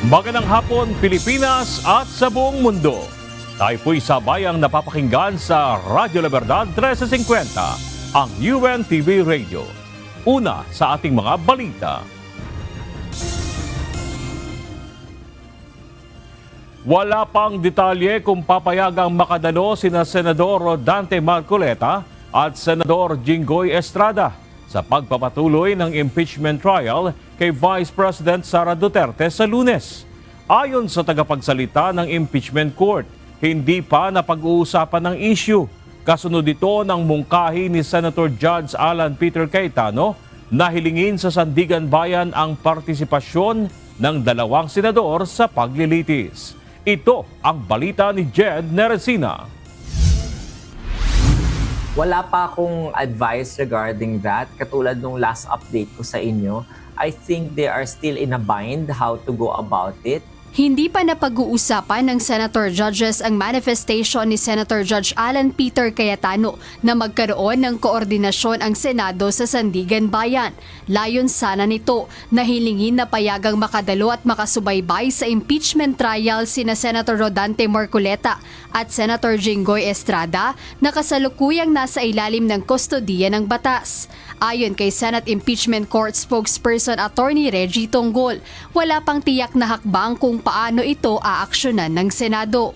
Magandang hapon Pilipinas at sa buong mundo. Tayo po'y sabayang napapakinggan sa Radyo La Verdad 1350, ang UNTV Radio. Una sa ating mga balita. Wala pang detalye kung papayagang makadalo sina Senador Rodante Marcoleta at Senador Jinggoy Estrada sa pagpapatuloy ng impeachment trial kay Vice President Sara Duterte sa Lunes. Ayon sa tagapagsalita ng impeachment court, hindi pa napag-uusapan ng issue. Kasunod ito ng mungkahi ni Senator Judge Alan Peter Cayetano na hilingin sa Sandigan Bayan ang partisipasyon ng dalawang senador sa paglilitis. Ito ang balita ni Jed Neresina. Wala pa akong advice regarding that. Katulad nung last update ko sa inyo, I think they are still in a bind how to go about it. Hindi pa napag-uusapan ng Senator Judges ang manifestation ni Senator Judge Alan Peter Cayetano na magkaroon ng koordinasyon ang Senado sa Sandigan Bayan. Layon sana nito na hilingin na payagang makadalo at makasubaybay sa impeachment trial sina Senator Rodante Marcoleta at Senator Jinggoy Estrada na kasalukuyang nasa ilalim ng kustodiya ng batas. Ayon kay Senate Impeachment Court spokesperson Attorney Reggie Tonggol, wala pang tiyak na hakbang kung paano ito aaksyonan ng Senado.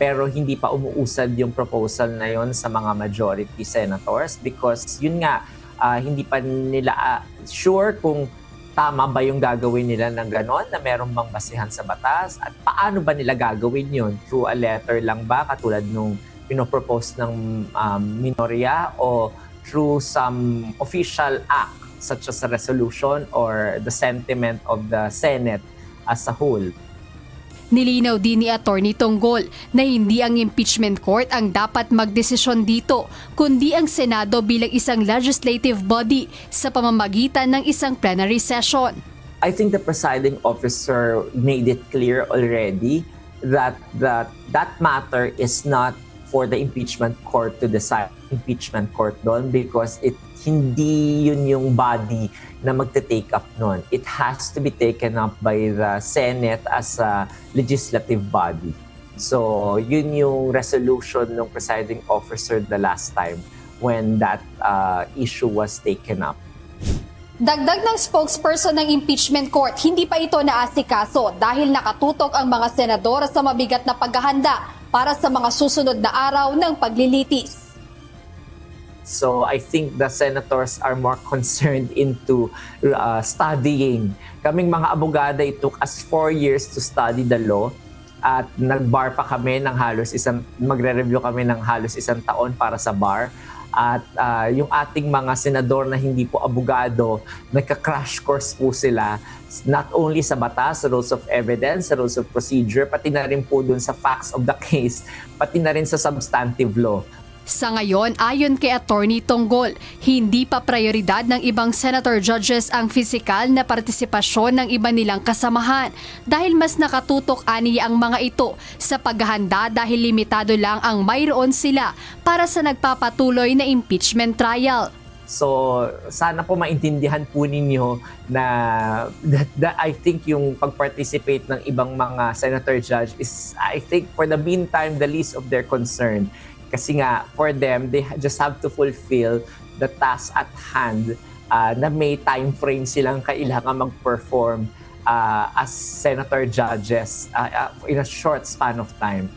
Pero hindi pa umuusad yung proposal na yon sa mga majority senators because yun nga, hindi pa nila sure kung tama ba yung gagawin nila ng ganon na meron bang basihan sa batas at paano ba nila gagawin yun? Through a letter lang ba katulad nung pinopropose ng minorya o through some official act such as a resolution or the sentiment of the Senate as a whole. Nilinaw din ni Attorney Tonggol na hindi ang impeachment court ang dapat magdesisyon dito, kundi ang Senado bilang isang legislative body sa pamamagitan ng isang plenary session. I think the presiding officer made it clear already that that matter is not for the impeachment court to decide. Impeachment court doon because hindi yun yung body na magte-take up nun. It has to be taken up by the Senate as a legislative body. So yun yung resolution ng presiding officer the last time when that issue was taken up. Dagdag ng spokesperson ng impeachment court, hindi pa ito naasikaso dahil nakatutok ang mga senador sa mabigat na paghahanda para sa mga susunod na araw ng paglilitis. So I think the senators are more concerned into studying. Kaming mga abogada, it took us 4 years to study the law at nag-bar pa kami ng magre-review kami ng halos 1 taon para sa bar. At yung ating mga senador na hindi po abogado, nagka-crash course po sila not only sa batas, sa rules of evidence, sa rules of procedure, pati na rin po dun sa facts of the case, pati na rin sa substantive law. Sa ngayon, ayon kay Attorney Tonggol, hindi pa prioridad ng ibang senator judges ang pisikal na partisipasyon ng iba nilang kasamahan dahil mas nakatutok ani ang mga ito sa paghahanda dahil limitado lang ang mayroon sila para sa nagpapatuloy na impeachment trial. So sana po maintindihan po ninyo na that I think yung pag-participate ng ibang mga senator judge is I think for the meantime the least of their concern. Kasi nga, for them, they just have to fulfill the task at hand na may time frame silang kailangan mag-perform as senator judges in a short span of time.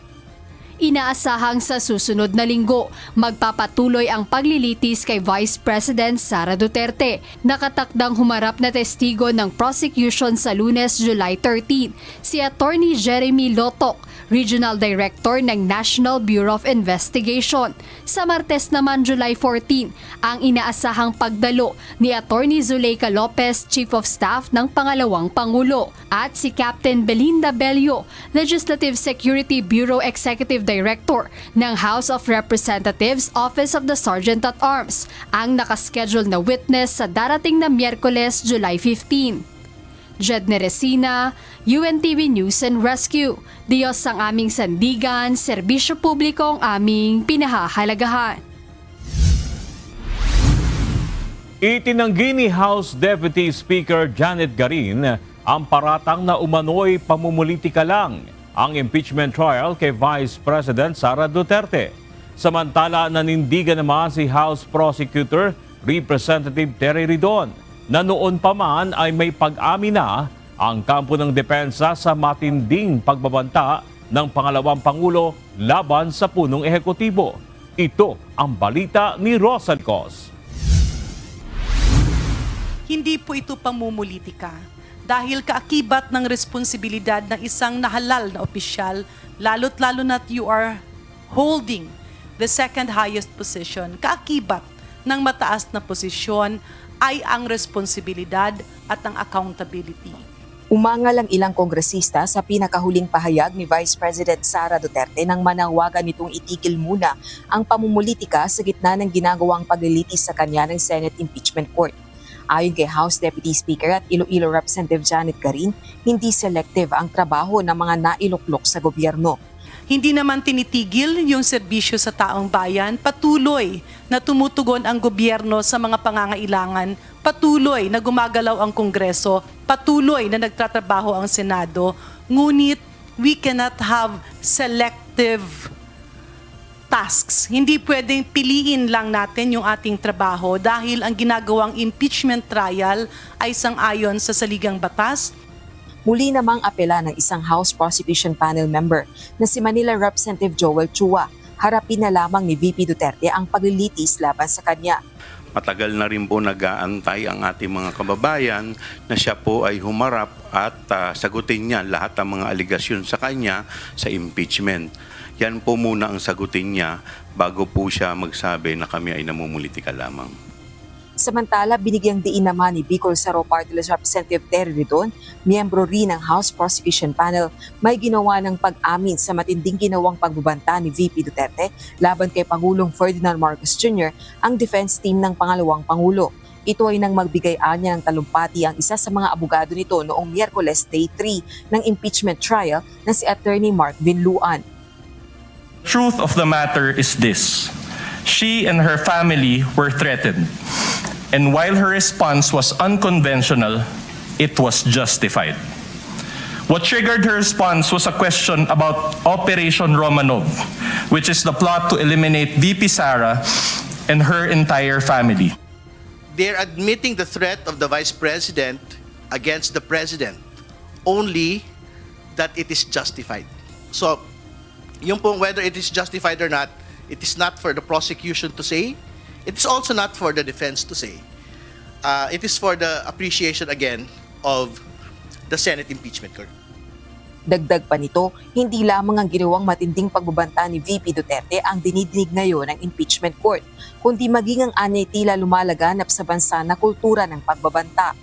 Inaasahang sa susunod na linggo, magpapatuloy ang paglilitis kay Vice President Sara Duterte. Nakatakdang humarap na testigo ng prosecution sa Lunes, July 13, si Attorney Jeremy Lotok, Regional Director ng National Bureau of Investigation. Sa Martes naman, July 14, ang inaasahang pagdalo ni Attorney Zuleika Lopez, Chief of Staff ng Pangalawang Pangulo, at si Captain Belinda Bello, Legislative Security Bureau Executive Director ng House of Representatives Office of the Sergeant at Arms, ang nakaschedule na witness sa darating na Miyerkules, July 15. Jed Neresina, UNTV News and Rescue. Diyos ang aming sandigan, serbisyo publiko ang aming pinahahalagahan. Itinanggi ni House Deputy Speaker Janet Garin ang paratang na umano'y pamumulitika lang ang impeachment trial kay Vice President Sara Duterte. Samantala, nanindigan naman si House Prosecutor Representative Terry Ridon na noon pa man ay may pag-amin na ang kampo ng depensa sa matinding pagbabanta ng pangalawang Pangulo laban sa punong ehekutibo. Ito ang balita ni Rosa Licos. Hindi po ito pamumulitika dahil kaakibat ng responsibilidad ng isang nahalal na opisyal, lalo't-lalo na't you are holding the second highest position. Kaakibat ng mataas na posisyon ay ang responsibilidad at ang accountability. Umangal ang ilang kongresista sa pinakahuling pahayag ni Vice President Sara Duterte nang manawagan nitong itigil muna ang pamumulitika sa gitna ng ginagawang paglilitis sa kanya ng Senate Impeachment Court. Ayon kay House Deputy Speaker at Iloilo Representative Janet Garin, hindi selective ang trabaho ng mga nailuklok sa gobyerno. Hindi naman tinitigil yung serbisyo sa taong bayan, patuloy na tumutugon ang gobyerno sa mga pangangailangan, patuloy na gumagalaw ang Kongreso, patuloy na nagtatrabaho ang Senado, ngunit we cannot have selective tasks. Hindi pwedeng piliin lang natin yung ating trabaho dahil ang ginagawang impeachment trial ay sang-ayon sa saligang batas. Muli namang apela ng isang House Prosecution Panel member na si Manila Representative Joel Chua. Harapin na lamang ni VP Duterte ang paglilitis laban sa kanya. Matagal na rin po nag-aantay ang ating mga kababayan na siya po ay humarap at sagutin niya lahat ng mga aligasyon sa kanya sa impeachment. Yan po muna ang sagutin niya bago po siya magsabi na kami ay namumulitika lamang. Samantala, binigyang diin naman ni Bicol Saro Party List Representative Terry Ridon, miyembro rin ng House Prosecution Panel, may ginawa ng pag-amin sa matinding ginawang pagbabanta ni VP Duterte laban kay Pangulong Ferdinand Marcos Jr., ang defense team ng pangalawang Pangulo. Ito ay nang magbigay-anya ng talumpati ang isa sa mga abogado nito noong Miyerkules Day 3 ng impeachment trial na si Attorney Mark Vinluan. Truth of the matter is this. She and her family were threatened. And while her response was unconventional, it was justified. What triggered her response was a question about Operation Romanov, which is the plot to eliminate VP Sara and her entire family. They're admitting the threat of the Vice President against the President, only that it is justified. So, yung pong whether it is justified or not, it is not for the prosecution to say. It is also not for the defense to say. It is for the appreciation again of the Senate Impeachment Court. Dagdag pa nito, hindi lamang ang ginawang matinding pagbabanta ni VP Duterte ang dinidinig ngayon ng impeachment court, kundi maging ang anyay tila lumalaganap sa bansa na kultura ng pagbabanta.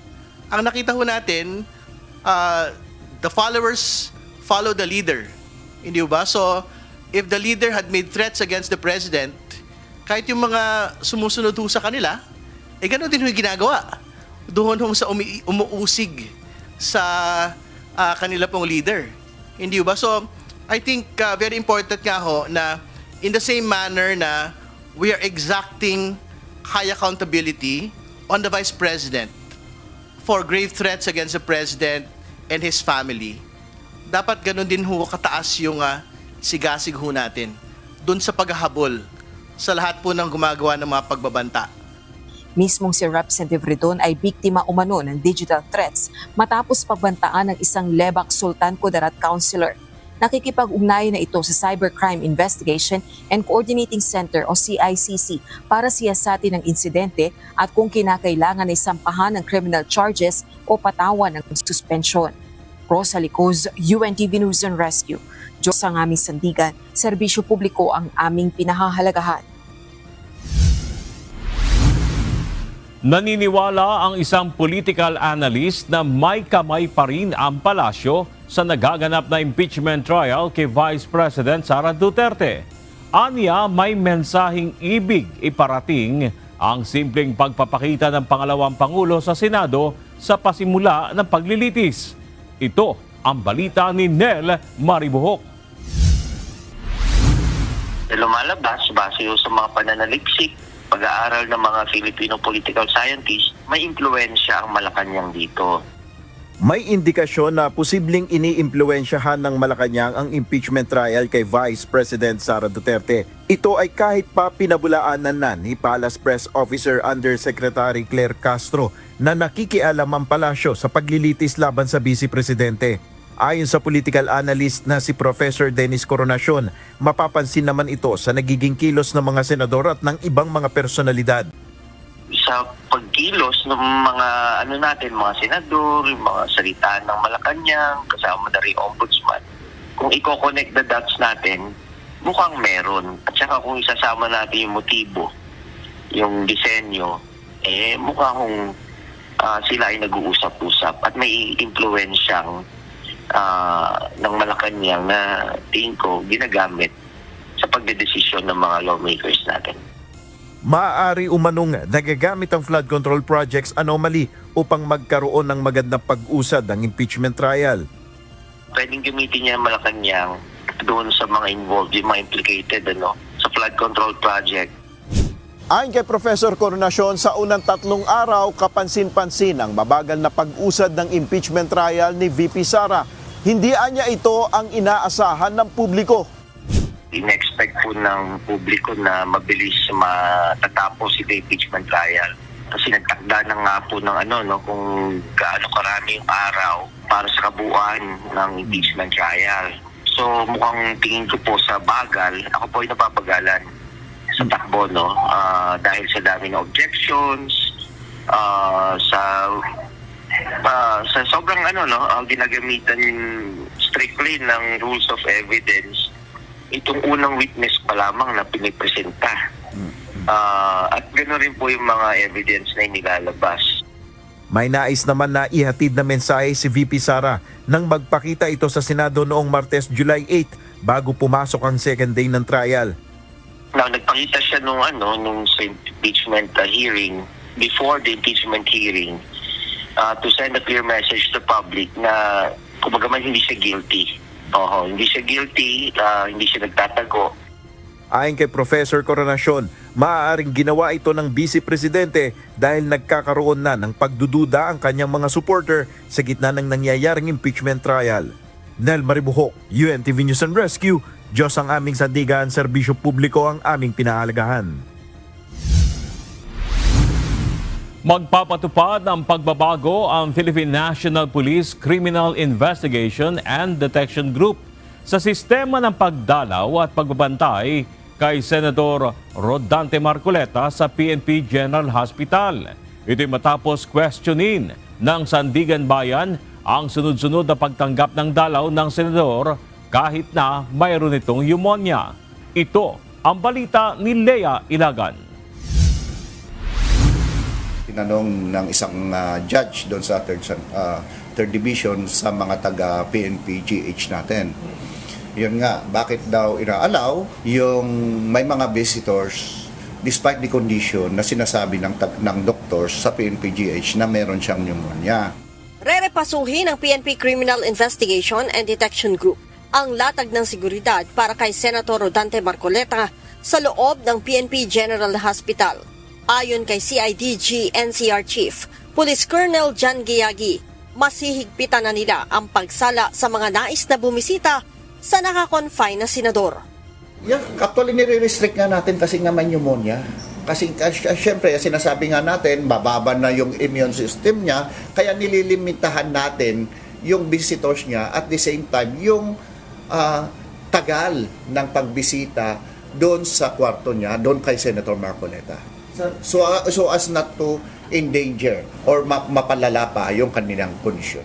Ang nakita ho natin, the followers follow the leader. Hindi ba? So, if the leader had made threats against the president, kahit yung mga sumusunod ho sa kanila, gano'n din ho yung ginagawa. Doon ho sa umuusig sa kanila pong leader. Hindi ba? So, I think very important nga ho na in the same manner na we are exacting high accountability on the Vice President for grave threats against the President and his family, dapat gano'n din ho kataas yung sigasig ho natin doon sa paghahabol sa lahat po ng gumagawa ng mga pagbabanta. Mismong si Representative Ridon ay biktima umano ng digital threats matapos pagbantaan ng isang Lebak Sultan Kudarat councilor. Nakikipag-ugnayan na ito sa Cybercrime Investigation and Coordinating Center o CICC para siyasatin ang insidente at kung kinakailangan ay sampahan ng criminal charges o patawan ng suspension. Rosa Licos, UNTV News and Rescue. Diyos ang aming sandigan, serbisyo publiko ang aming pinahahalagahan. Naniniwala ang isang political analyst na may kamay pa rin ang palasyo sa nagaganap na impeachment trial kay Vice President Sara Duterte. Aniya, may mensaheng ibig iparating ang simpleng pagpapakita ng pangalawang Pangulo sa Senado sa pasimula ng paglilitis. Ito ang balita ni Nel Maribuhok. Lumalabas base sa mga pananaliksik, pag-aaral ng mga Filipino political scientists, may impluwensya ang Malacanang dito. May indikasyon na posibleng iniimpluwensyahan ng Malacanang ang impeachment trial kay Vice President Sara Duterte. Ito ay kahit pa pinabulaanan na ni Palace Press Officer Undersecretary Claire Castro na nakikialam ang palasyo sa paglilitis laban sa Vice Presidente. Ayon sa political analyst na si Professor Dennis Coronacion, mapapansin naman ito sa nagiging kilos ng mga senador at ng ibang mga personalidad. Sa pagkilos ng mga mga senador, yung mga salita ng Malacanang, kasama na rin ombudsman, kung i-connect the dots natin, mukhang meron. At saka kung isasama natin yung motibo, yung disenyo, mukhang sila ay nag-uusap-usap at may impluwensyang ng Malacanang na tingin ko ginagamit sa pagdedesisyon ng mga lawmakers natin. Maaari umanong nagagamit ang flood control projects anomaly upang magkaroon ng magandang pag-usad ng impeachment trial. Pwedeng gamitin niya ang Malacanang doon sa mga involved, yung mga implicated sa flood control project. Ayon kay Professor Coronacion, sa unang 3 araw, kapansin-pansin ang mabagal na pag-usad ng impeachment trial ni VP Sara. Hindi anya ito ang inaasahan ng publiko. In-expect po ng publiko na mabilis matatapos si impeachment trial. Kasi nagtakda na nga po ng kung gaano karami yung araw para sa kabuuan ng impeachment trial. So mukhang tingin ko po sa bagal, ako po ay napapagalan sa takbo dahil sa dami ng objections, sa sobrang ginagamitan strictly ng rules of evidence itong unang witness pa lamang na pinipresenta. At gano'n rin po yung mga evidence na inilalabas. May nais naman na ihatid na mensahe si VP Sara nang magpakita ito sa Senado noong Martes, July 8 bago pumasok ang second day ng trial. Nagpakita siya nung sa impeachment hearing, before the impeachment hearing, to send a clear message to the public na kumbaga man hindi siya guilty. Hindi siya guilty, hindi siya nagtatago. Ayon kay Professor Coronacion, maaaring ginawa ito ng Vice Presidente dahil nagkakaroon na ng pagdududa ang kanyang mga supporter sa gitna ng nangyayaring impeachment trial. Nel Maribuhok, UNTV News and Rescue, Diyos ang aming sandigan, serbisyo publiko ang aming pinahalagahan. Magpapatupad ng pagbabago ang Philippine National Police Criminal Investigation and Detection Group sa sistema ng pagdalaw at pagbabantay kay Senador Rodante Marcoleta sa PNP General Hospital. Ito'y matapos questionin ng Sandigan Bayan ang sunod-sunod na pagtanggap ng dalaw ng senador kahit na mayroon itong pneumonia. Ito ang balita ni Lea Ilagan. Tinanong ng isang judge doon sa third division sa mga taga PNP GH natin. Yun nga, bakit daw ina-allow yung may mga visitors despite the condition na sinasabi ng doctors sa PNP GH na meron siyang pneumonia. Rerepasuhin ng PNP Criminal Investigation and Detection Group ang latag ng seguridad para kay Senator Rodante Marcoleta sa loob ng PNP General Hospital. Ayon kay CIDG NCR Chief, Police Colonel John Giyagi, mas hihigpitan na nila ang pagsala sa mga nais na bumisita sa nakakonfine na senador. Actually, nire-restrict nga natin kasi nga may pneumonia. Kasi syempre, sinasabi nga natin, bababa na yung immune system niya, kaya nililimitahan natin yung visitors niya at the same time, yung tagal ng pagbisita doon sa kwarto niya, doon kay Senator Marcoleta. So as not to endanger or mapalala pa yung kanilang kondisyon.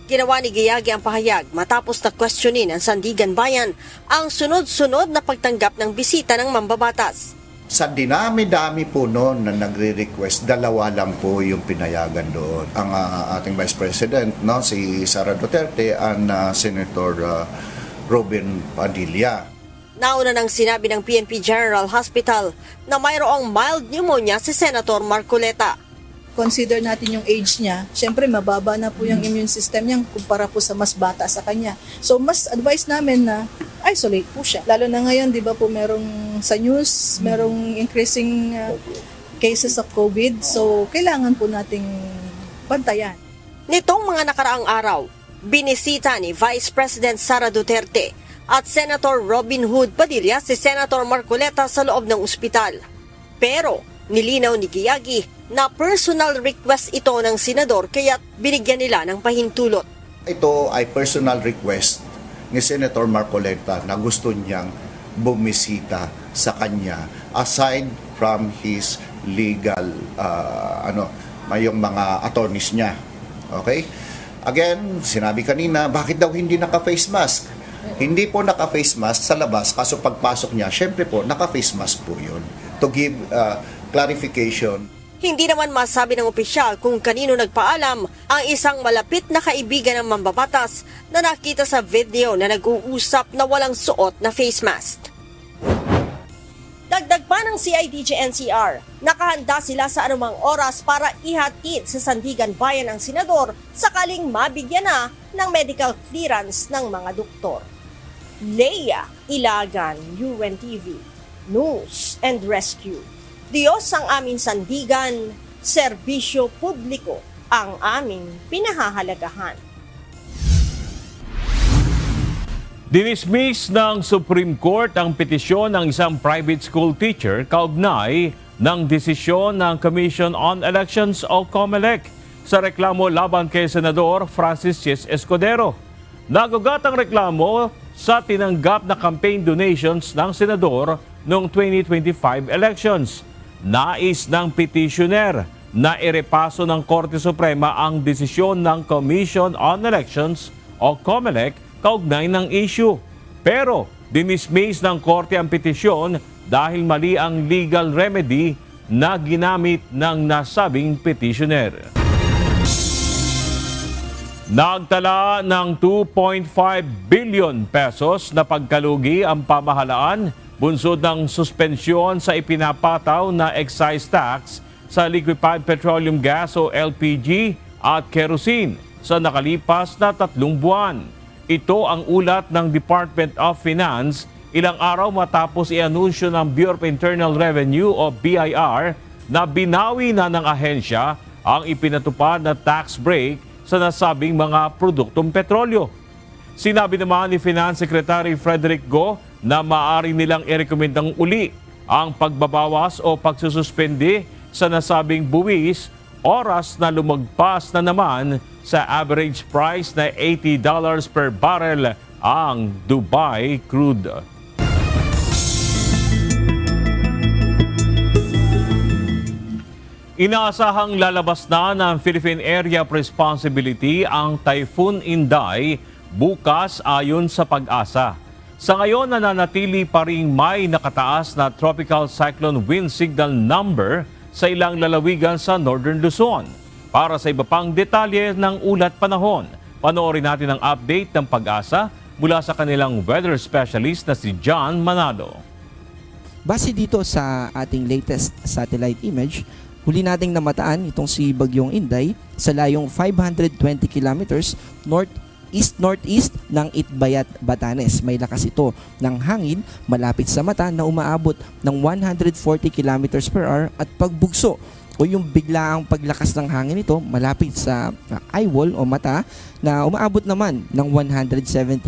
Ginawa ni Giyagi ang pahayag matapos na questionin ng Sandigan Bayan ang sunod-sunod na pagtanggap ng bisita ng mambabatas. Sa dinami-dami po noon na nagre-request, 2 lang po yung pinayagan doon. Ang ating Vice President, si Sara Duterte and Senator Robin Padilla. Nauna nang sinabi ng PNP General Hospital na mayroong mild pneumonia si Senator Marcoleta. Consider natin yung age niya. Siyempre, mababa na po yung immune system niya kumpara po sa mas bata sa kanya. So, mas advice namin na isolate po siya. Lalo na ngayon, di ba po, merong sa news, merong increasing cases of COVID. So, kailangan po nating bantayan. Nitong mga nakaraang araw, binisita ni Vice President Sara Duterte at Senator Robin Hood Padilla si Senator Marcoleta sa loob ng ospital. Pero nilinaw ni Giyagi na personal request ito ng senador kaya binigyan nila ng pahintulot. Ito ay personal request ni Senator Marcoleta na gusto niyang bumisita sa kanya aside from his legal yung mga attorneys niya. Okay? Again, sinabi kanina, bakit daw hindi naka-face mask? Hindi po naka-face mask sa labas, kaso pagpasok niya, syempre po, naka-face mask po yun. To give clarification. Hindi naman masabi ng opisyal kung kanino nagpaalam ang isang malapit na kaibigan ng mambabatas na nakita sa video na nag-uusap na walang suot na face mask. Dagdag pa ng CIDG-NCR, nakahanda sila sa anumang oras para ihatid sa Sandigan Bayan ang senador sakaling mabigyan na ng medical clearance ng mga doktor. Leia Ilagan, UNTV, News and Rescue. Diyos ang aming sandigan, serbisyo publiko ang aming pinahahalagahan. Dinismiss ng Supreme Court ang petisyon ng isang private school teacher kaugnay ng desisyon ng Commission on Elections o COMELEC sa reklamo laban kay Senador Francis Chis Escudero. Nagugat ang reklamo sa tinanggap na campaign donations ng senador noong 2025 elections. Nais ng petitioner na irepaso ng Korte Suprema ang desisyon ng Commission on Elections o COMELEC kaugnay ng issue. Pero dinismiss ng korte ang petisyon dahil mali ang legal remedy na ginamit ng nasabing petitioner. Nagtala ng 2.5 billion pesos na pagkalugi ang pamahalaan bunsod ng suspensyon sa ipinapataw na excise tax sa liquefied petroleum gas o LPG at kerosene sa nakalipas na 3 buwan. Ito ang ulat ng Department of Finance ilang araw matapos i-anunsyo ng Bureau of Internal Revenue o BIR na binawi na ng ahensya ang ipinatupad na tax break sa nasabing mga produktong petrolyo. Sinabi naman ni Finance Secretary Frederick Go na maaari nilang irekomendang uli ang pagbabawas o pagsususpende sa nasabing buwis oras na lumagpas na naman sa average price na $80 per barrel ang Dubai crude. Inaasahang lalabas na ng Philippine Area of Responsibility ang Typhoon Inday bukas ayon sa Pag-asa. Sa ngayon, nananatili pa ring may nakataas na tropical cyclone wind signal number sa ilang lalawigan sa Northern Luzon. Para sa iba pang detalye ng ulat panahon, panoorin natin ang update ng Pag-asa mula sa kanilang weather specialist na si John Manalo. Base dito sa ating latest satellite image, huli nating namataan itong si Bagyong Inday sa layong 520 kilometers northeast ng Itbayat, Batanes. May lakas ito ng hangin malapit sa mata na umaabot ng 140 kilometers per hour at pagbugso o yung biglaang paglakas ng hangin nito malapit sa eyewall o mata na umaabot naman ng 170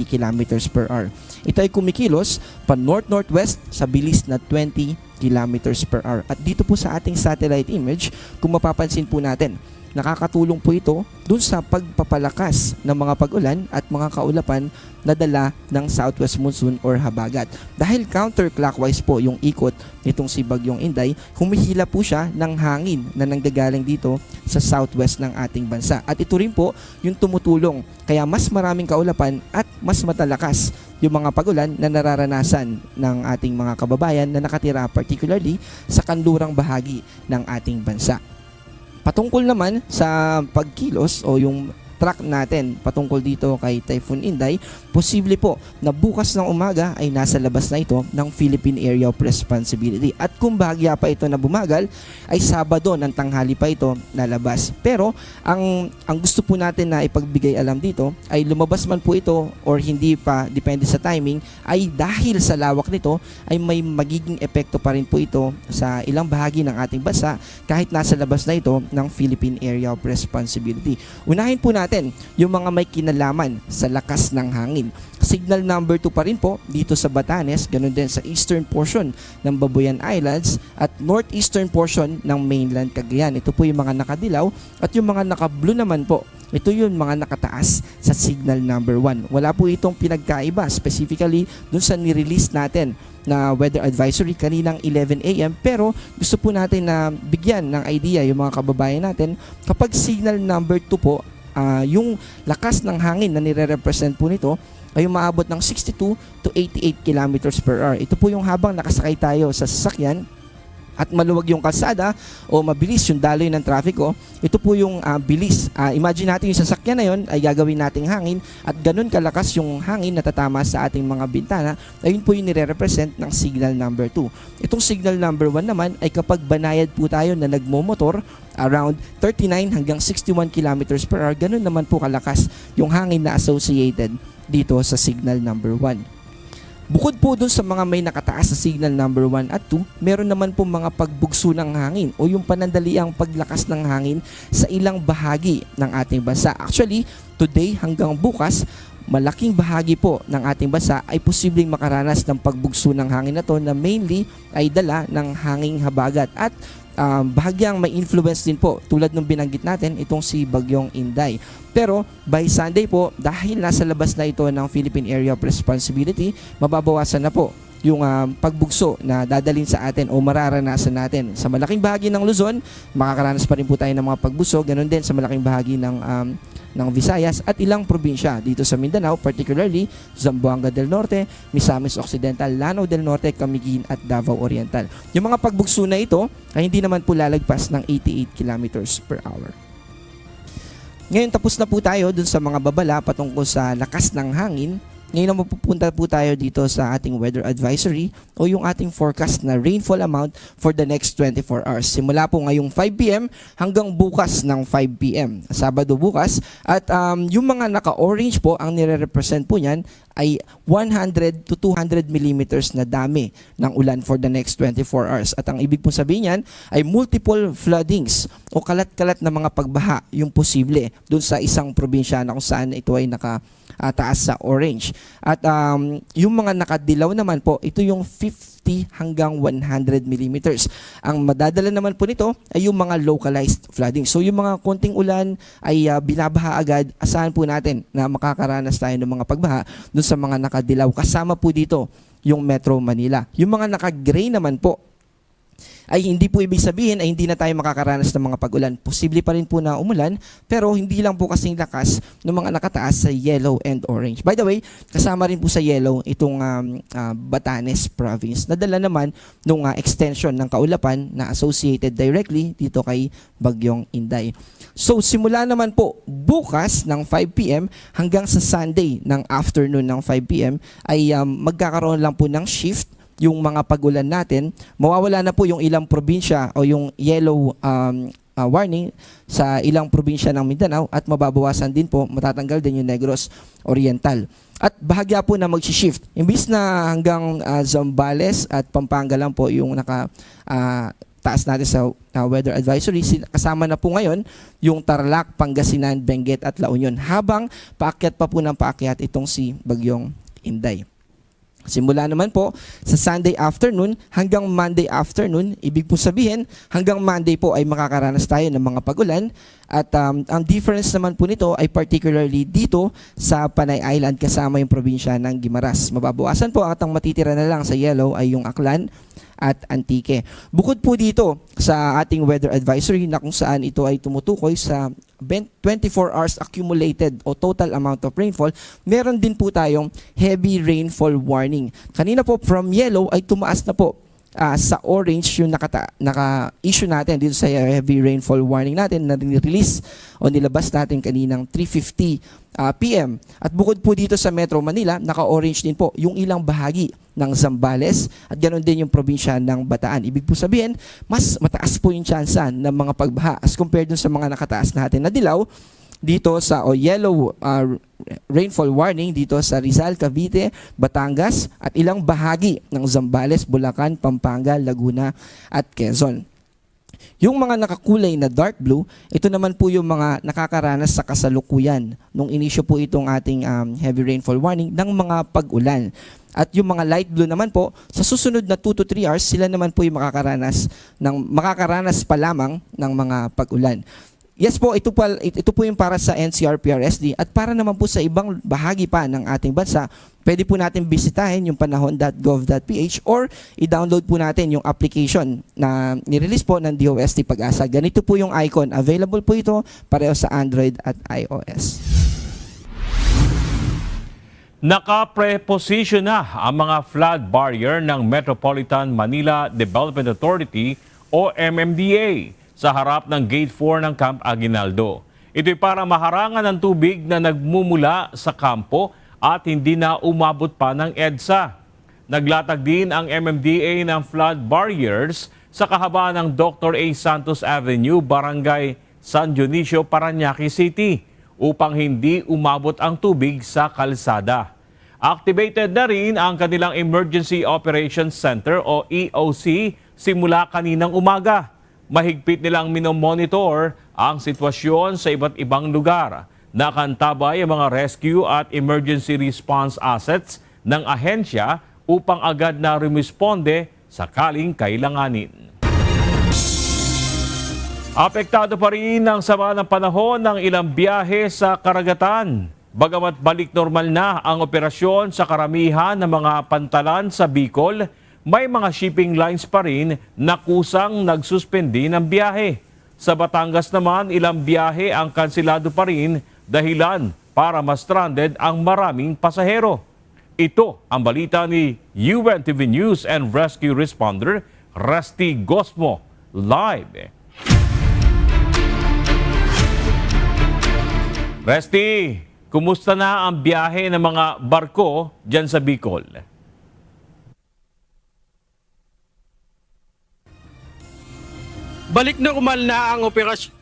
kilometers per hour. Ito ay kumikilos pa north-northwest sa bilis na 20 kilometers per hour. At dito po sa ating satellite image, kung mapapansin po natin, nakakatulong po ito dun sa pagpapalakas ng mga pag-ulan at mga kaulapan na dala ng southwest monsoon or habagat. Dahil counterclockwise po yung ikot nitong si Bagyong Inday, humihila po siya ng hangin na nanggagaling dito sa southwest ng ating bansa. At ito rin po yung tumutulong kaya mas maraming kaulapan at mas matalakas yung mga pag-ulan na nararanasan ng ating mga kababayan na nakatira particularly sa kanlurang bahagi ng ating bansa. Patungkol naman sa pagkilos o yung track natin patungkol dito kay Typhoon Inday, posible po na bukas ng umaga ay nasa labas na ito ng Philippine Area of Responsibility. At kung bahagya pa ito na bumagal, ay Sabado ng tanghali pa ito lalabas. Pero ang gusto po natin na ipagbigay alam dito ay lumabas man po ito or hindi pa, depende sa timing, ay dahil sa lawak nito ay may magiging epekto pa rin po ito sa ilang bahagi ng ating bansa kahit nasa labas na ito ng Philippine Area of Responsibility. Unahin po natin yung mga may kinalaman sa lakas ng hangin. Signal number 2 pa rin po dito sa Batanes, ganun din sa eastern portion ng Babuyan Islands at northeastern portion ng mainland Cagayan. Ito po yung mga nakadilaw at yung mga naka-blue naman po, ito yung mga nakataas sa signal number 1. Wala po itong pinagkaiba specifically dun sa nirelease natin na weather advisory kaninang 11 a.m. Pero gusto po natin na bigyan ng idea yung mga kababayan natin kapag signal number 2 po, yung lakas ng hangin na nire-represent po nito ay umaabot ng 62 to 88 kilometers per hour. Ito po yung habang nakasakay tayo sa sasakyan at maluwag yung kalsada o mabilis yung daloy ng trafiko, ito po yung bilis. Imagine natin yung sasakyan na yun ay gagawin nating hangin at ganun kalakas yung hangin na tatama sa ating mga bintana, ayun po yung nire-represent ng signal number 2. Itong signal number 1 naman ay kapag banayad po tayo na nagmomotor around 39 hanggang 61 kilometers per hour, ganun naman po kalakas yung hangin na associated dito sa signal number 1. Bukod po dun sa mga may nakataas sa signal number 1 at 2, meron naman po mga pagbugso ng hangin o yung panandaliang paglakas ng hangin sa ilang bahagi ng ating bansa. Actually, today hanggang bukas, malaking bahagi po ng ating bansa ay posibleng makaranas ng pagbugso ng hangin na to na mainly ay dala ng hanging habagat at bahagyang may influence din po tulad ng binanggit natin itong si Bagyong Inday. Pero by Sunday po, dahil nasa labas na ito ng Philippine Area of Responsibility, mababawasan na po yung pagbugso na dadalhin sa atin o mararanasan natin. Sa malaking bahagi ng Luzon, makakaranas pa rin po tayo ng mga pagbugso, ganun din sa malaking bahagi ng Visayas at ilang probinsya dito sa Mindanao, particularly Zamboanga del Norte, Misamis Occidental, Lanao del Norte, Camiguin at Davao Oriental. Yung mga pagbugso na ito ay hindi naman po lalagpas ng 88 kilometers per hour. Ngayon tapos na po tayo dun sa mga babala patungkol sa lakas ng hangin. Ngayon na mapupunta po tayo dito sa ating weather advisory o yung ating forecast na rainfall amount for the next 24 hours. Simula po ngayong 5 p.m. hanggang bukas ng 5 p.m. Sabado bukas. At yung mga naka-orange po, ang nire-represent po niyan ay 100 to 200 millimeters na dami ng ulan for the next 24 hours. At ang ibig pong sabihin niyan ay multiple floodings o kalat-kalat na mga pagbaha yung posible dun sa isang probinsya na kung saan ito ay taas sa orange. At yung mga nakadilaw naman po, ito yung 50 hanggang 100 millimeters. Ang madadala naman po nito ay yung mga localized flooding. So yung mga konting ulan ay binabaha agad, asahan po natin na makakaranas tayo ng mga pagbaha dun sa mga nakadilaw. Kasama po dito yung Metro Manila. Yung mga naka-gray naman po, ay hindi po ibig sabihin ay hindi na tayo makakaranas ng mga pag-ulan. Posible pa rin po na umulan, pero hindi lang po kasing lakas ng mga nakataas sa yellow and orange. By the way, kasama rin po sa yellow itong Batanes province. Nadala naman nung extension ng kaulapan na associated directly dito kay Bagyong Inday. So simula naman po bukas ng 5 p.m. hanggang sa Sunday ng afternoon ng 5 p.m. ay magkakaroon lang po ng shift yung mga pag-ulan natin. Mawawala na po yung ilang probinsya o yung yellow warning sa ilang probinsya ng Mindanao at mababawasan din po, matatanggal din yung Negros Oriental. At bahagya po na mag-shift. Imbis na hanggang Zambales at Pampanga lang po yung taas natin sa weather advisory, kasama na po ngayon yung Tarlac, Pangasinan, Benguet at La Union. Habang paakyat pa po ng paakyat itong si Bagyong Inday. Simula naman po sa Sunday afternoon hanggang Monday afternoon, ibig po sabihin hanggang Monday po ay makakaranas tayo ng mga pag-ulan at ang difference naman po nito ay particularly dito sa Panay Island kasama yung probinsya ng Guimaras. Mababawasan po at ang matitira na lang sa yellow ay yung Aklan at Antique. Bukod po dito sa ating weather advisory na kung saan ito ay tumutukoy sa 24 hours accumulated o total amount of rainfall, meron din po tayong heavy rainfall warning. Kanina po from yellow ay tumaas na po sa orange yung naka-issue natin dito sa heavy rainfall warning natin na release o nilabas natin kaninang 3:50 PM. At bukod po dito sa Metro Manila, naka-orange din po yung ilang bahagi ng Zambales at ganoon din yung probinsya ng Bataan. Ibig po sabihin, mas mataas po yung tsansa ng mga pagbaha as compared dun sa mga nakataas natin na dilaw dito sa yellow rainfall warning dito sa Rizal, Cavite, Batangas at ilang bahagi ng Zambales, Bulacan, Pampanga, Laguna at Quezon. Yung mga nakakulay na dark blue, ito naman po yung mga nakakaranas sa kasalukuyan nung inisyo po itong ating heavy rainfall warning ng mga pag-ulan. At yung mga light blue naman po, sa susunod na 2 to 3 hours, sila naman po yung makakaranas pa lamang ng mga pag-ulan. Yes po, ito po yung para sa NCR-PRSD at para naman po sa ibang bahagi pa ng ating bansa, pwede po natin bisitahin yung panahon.gov.ph or i-download po natin yung application na nirelease po ng DOST Pag-asa. Ganito po yung icon. Available po ito pareho sa Android at iOS. Naka-preposition na ang mga flood barrier ng Metropolitan Manila Development Authority o MMDA sa harap ng Gate 4 ng Camp Aguinaldo. Ito'y para maharangan ang tubig na nagmumula sa kampo at hindi na umabot pa ng EDSA. Naglatag din ang MMDA ng flood barriers sa kahabaan ng Dr. A. Santos Avenue, Barangay San Dionisio, Parañaque City upang hindi umabot ang tubig sa kalsada. Activated na rin ang kanilang Emergency Operations Center o EOC simula kaninang umaga. Mahigpit nilang minomonitor ang sitwasyon sa iba't ibang lugar. Nakantabay ang mga rescue at emergency response assets ng ahensya upang agad na rumisponde sakaling kailanganin. Apektado pa rin ang sama ng panahon ng ilang biyahe sa karagatan. Bagamat balik normal na ang operasyon sa karamihan ng mga pantalan sa Bicol, may mga shipping lines pa rin na kusang nagsuspindi ng biyahe. Sa Batangas naman, ilang biyahe ang kansilado pa rin dahilan para ma-stranded ang maraming pasahero. Ito ang balita ni UNTV News and Rescue Responder Rusty Gosmo live. Rusty, kumusta na ang biyahe ng mga barko dyan sa Bicol? Balik normal na ang operasyon.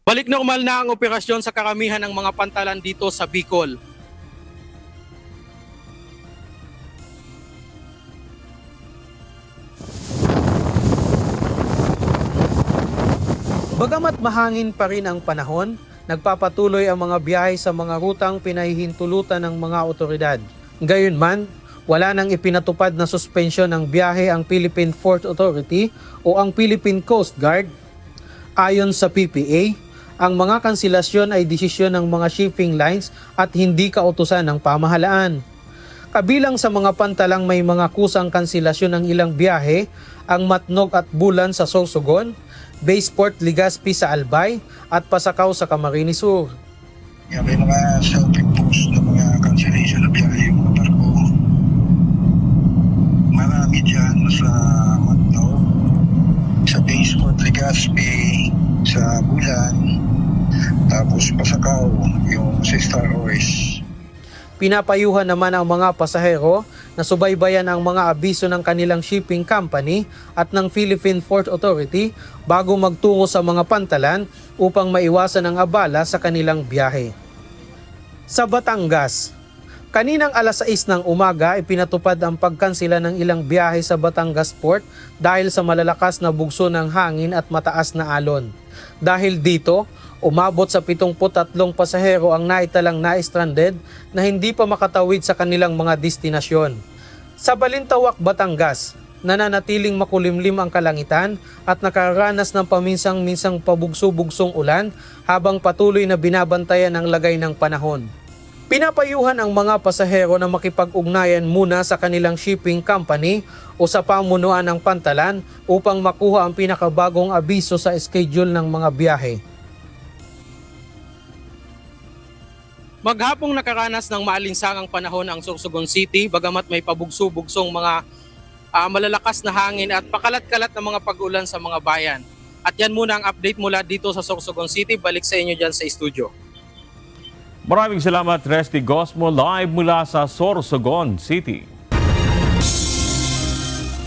Balik normal na ang operasyon sa karamihan ng mga pantalan dito sa Bicol. Bagamat mahangin pa rin ang panahon, nagpapatuloy ang mga biyahe sa mga rutang pinahihintulutan ng mga otoridad. Gayunman, wala nang ipinatupad na suspensyon ng biyahe ang Philippine Port Authority o ang Philippine Coast Guard. Ayon sa PPA, ang mga kanselasyon ay desisyon ng mga shipping lines at hindi kautusan ng pamahalaan. Kabilang sa mga pantalang may mga kusang kanselasyon ng ilang biyahe, ang Matnog at Bulan sa Sorsogon, Baysport Legazpi sa Albay at Pasakaw sa Camarines Sur. May mga self-imposed na mga cancellation na biyahe yung mga barko. Marami dyan sa Matnog, sa Baysport Legazpi, sa Bulan, tapos Pasakaw, yung sa Star Oris. Pinapayuhan naman ang mga pasahero na subaybayan ang mga abiso ng kanilang shipping company at ng Philippine Port Authority bago magtungo sa mga pantalan upang maiwasan ang abala sa kanilang biyahe. Sa Batangas, kaninang alas 6 ng umaga ipinatupad ang pagkansela ng ilang biyahe sa Batangas Port dahil sa malalakas na bugso ng hangin at mataas na alon. Dahil dito, umabot sa 73 pasahero ang naitalang na-stranded na hindi pa makatawid sa kanilang mga destinasyon. Sa Balintawak, Batangas, nananatiling makulimlim ang kalangitan at nakaranas ng paminsang-minsang pabugso-bugsong ulan habang patuloy na binabantayan ang lagay ng panahon. Pinapayuhan ang mga pasahero na makipag-ugnayan muna sa kanilang shipping company o sa pamunuan ng pantalan upang makuha ang pinakabagong abiso sa schedule ng mga biyahe. Maghapong nakaranas ng maalinsangang panahon ang Sorsogon City, bagamat may pabugso-bugsong mga malalakas na hangin at pakalat-kalat na mga pag-ulan sa mga bayan. At yan muna ang update mula dito sa Sorsogon City. Balik sa inyo dyan sa studio. Maraming salamat, Resty Gosmo, live mula sa Sorsogon City.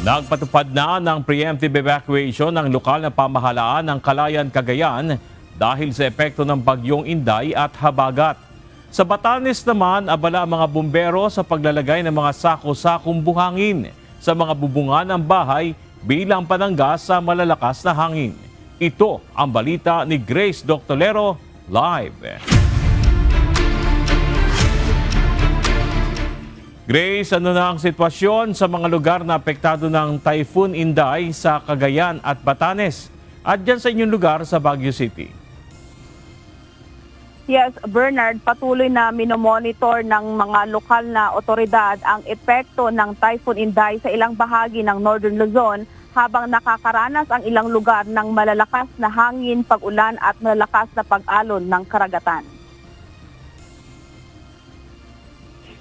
Nagpatupad na ng preemptive evacuation ng lokal na pamahalaan ng Kalayan, Cagayan dahil sa epekto ng bagyong Inday at Habagat. Sa Batanes naman, abala ang mga bumbero sa paglalagay ng mga sako-sakong buhangin sa mga bubungan ng bahay bilang panangga sa malalakas na hangin. Ito ang balita ni Grace Doctolero, live. Grace, ano na ang sitwasyon sa mga lugar na apektado ng Typhoon Inday sa Cagayan at Batanes at dyan sa inyong lugar sa Baguio City? Yes, Bernard, patuloy na minomonitor ng mga lokal na otoridad ang epekto ng Typhoon Inday sa ilang bahagi ng Northern Luzon habang nakakaranas ang ilang lugar ng malalakas na hangin, pag-ulan at malalakas na pag-alon ng karagatan.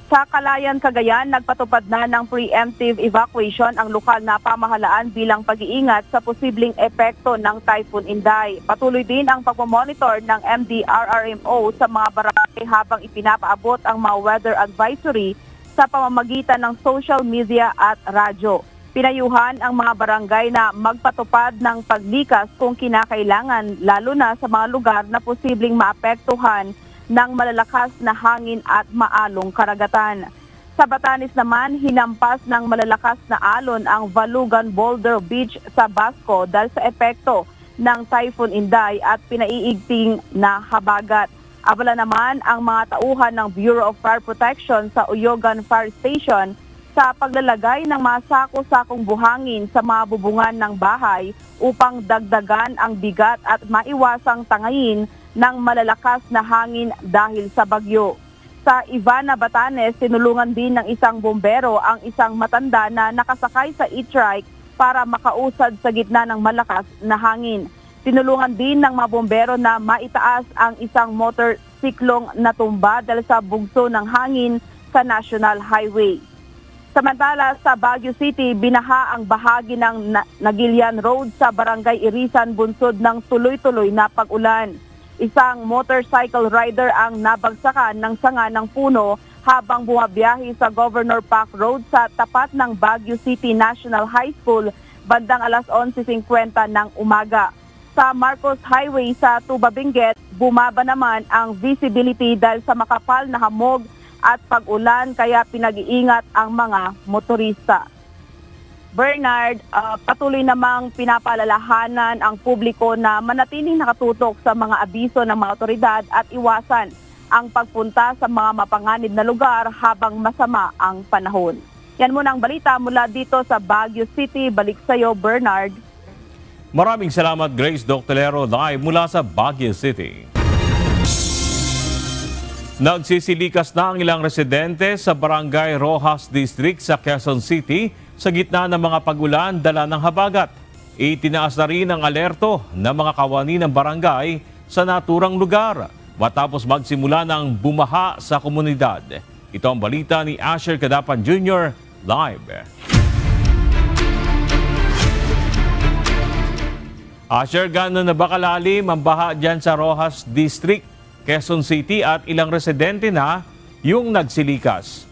Sa Kalayan, Cagayan, nagpatupad na ng preemptive evacuation ang lokal na pamahalaan bilang pag-iingat sa posibleng epekto ng Typhoon Inday. Patuloy din ang pagmamonitor ng MDRRMO sa mga barangay habang ipinapaabot ang mga weather advisory sa pamamagitan ng social media at radyo. Pinayuhan ang mga barangay na magpatupad ng paglikas kung kinakailangan, lalo na sa mga lugar na posibleng maapektuhan ng malalakas na hangin at maalong karagatan. Sa Batanes naman, hinampas ng malalakas na alon ang Valugan Boulder Beach sa Basco dahil sa epekto ng Typhoon Inday at pinaiigting na habagat. Abala naman ang mga tauhan ng Bureau of Fire Protection sa Uyogan Fire Station sa paglalagay ng mga sako-sakong buhangin sa mga bubungan ng bahay upang dagdagan ang bigat at maiwasang tangayin ng malalakas na hangin dahil sa bagyo. Sa Ivana, Batanes, tinulungan din ng isang bombero ang isang matanda na nakasakay sa e-trike para makausad sa gitna ng malakas na hangin. Tinulungan din ng mga bombero na maitaas ang isang motorsiklong natumba dahil sa bugso ng hangin sa National Highway. Samantala, sa Baguio City, binaha ang bahagi ng Nagilian Road sa Barangay Irisan bunsod ng tuloy-tuloy na pag-ulan. Isang motorcycle rider ang nabagsakan ng sanga ng puno habang bumabiyahe sa Governor Park Road sa tapat ng Baguio City National High School bandang alas 11:50 ng umaga. Sa Marcos Highway sa Tuba Benguet, bumaba naman ang visibility dahil sa makapal na hamog at pag-ulan kaya pinag-iingat ang mga motorista. Bernard, patuloy namang pinapaalalahanan ang publiko na manatiling nakatutok sa mga abiso ng mga otoridad at iwasan ang pagpunta sa mga mapanganib na lugar habang masama ang panahon. Yan muna ang balita mula dito sa Baguio City. Balik sa iyo, Bernard. Maraming salamat, Grace Doctolero, live mula sa Baguio City. Nagsisilikas na ang ilang residente sa Barangay Rojas District sa Quezon City sa gitna ng mga pag-ulan dala ng habagat. Itinaas na rin ang alerto ng mga kawani ng barangay sa naturang lugar matapos magsimula ng bumaha sa komunidad. Ito ang balita ni Asher Cadapan Jr. live. Asher, gano'n na ba kalalim ang baha dyan sa Rojas District, Quezon City at ilang residente na yung nagsilikas?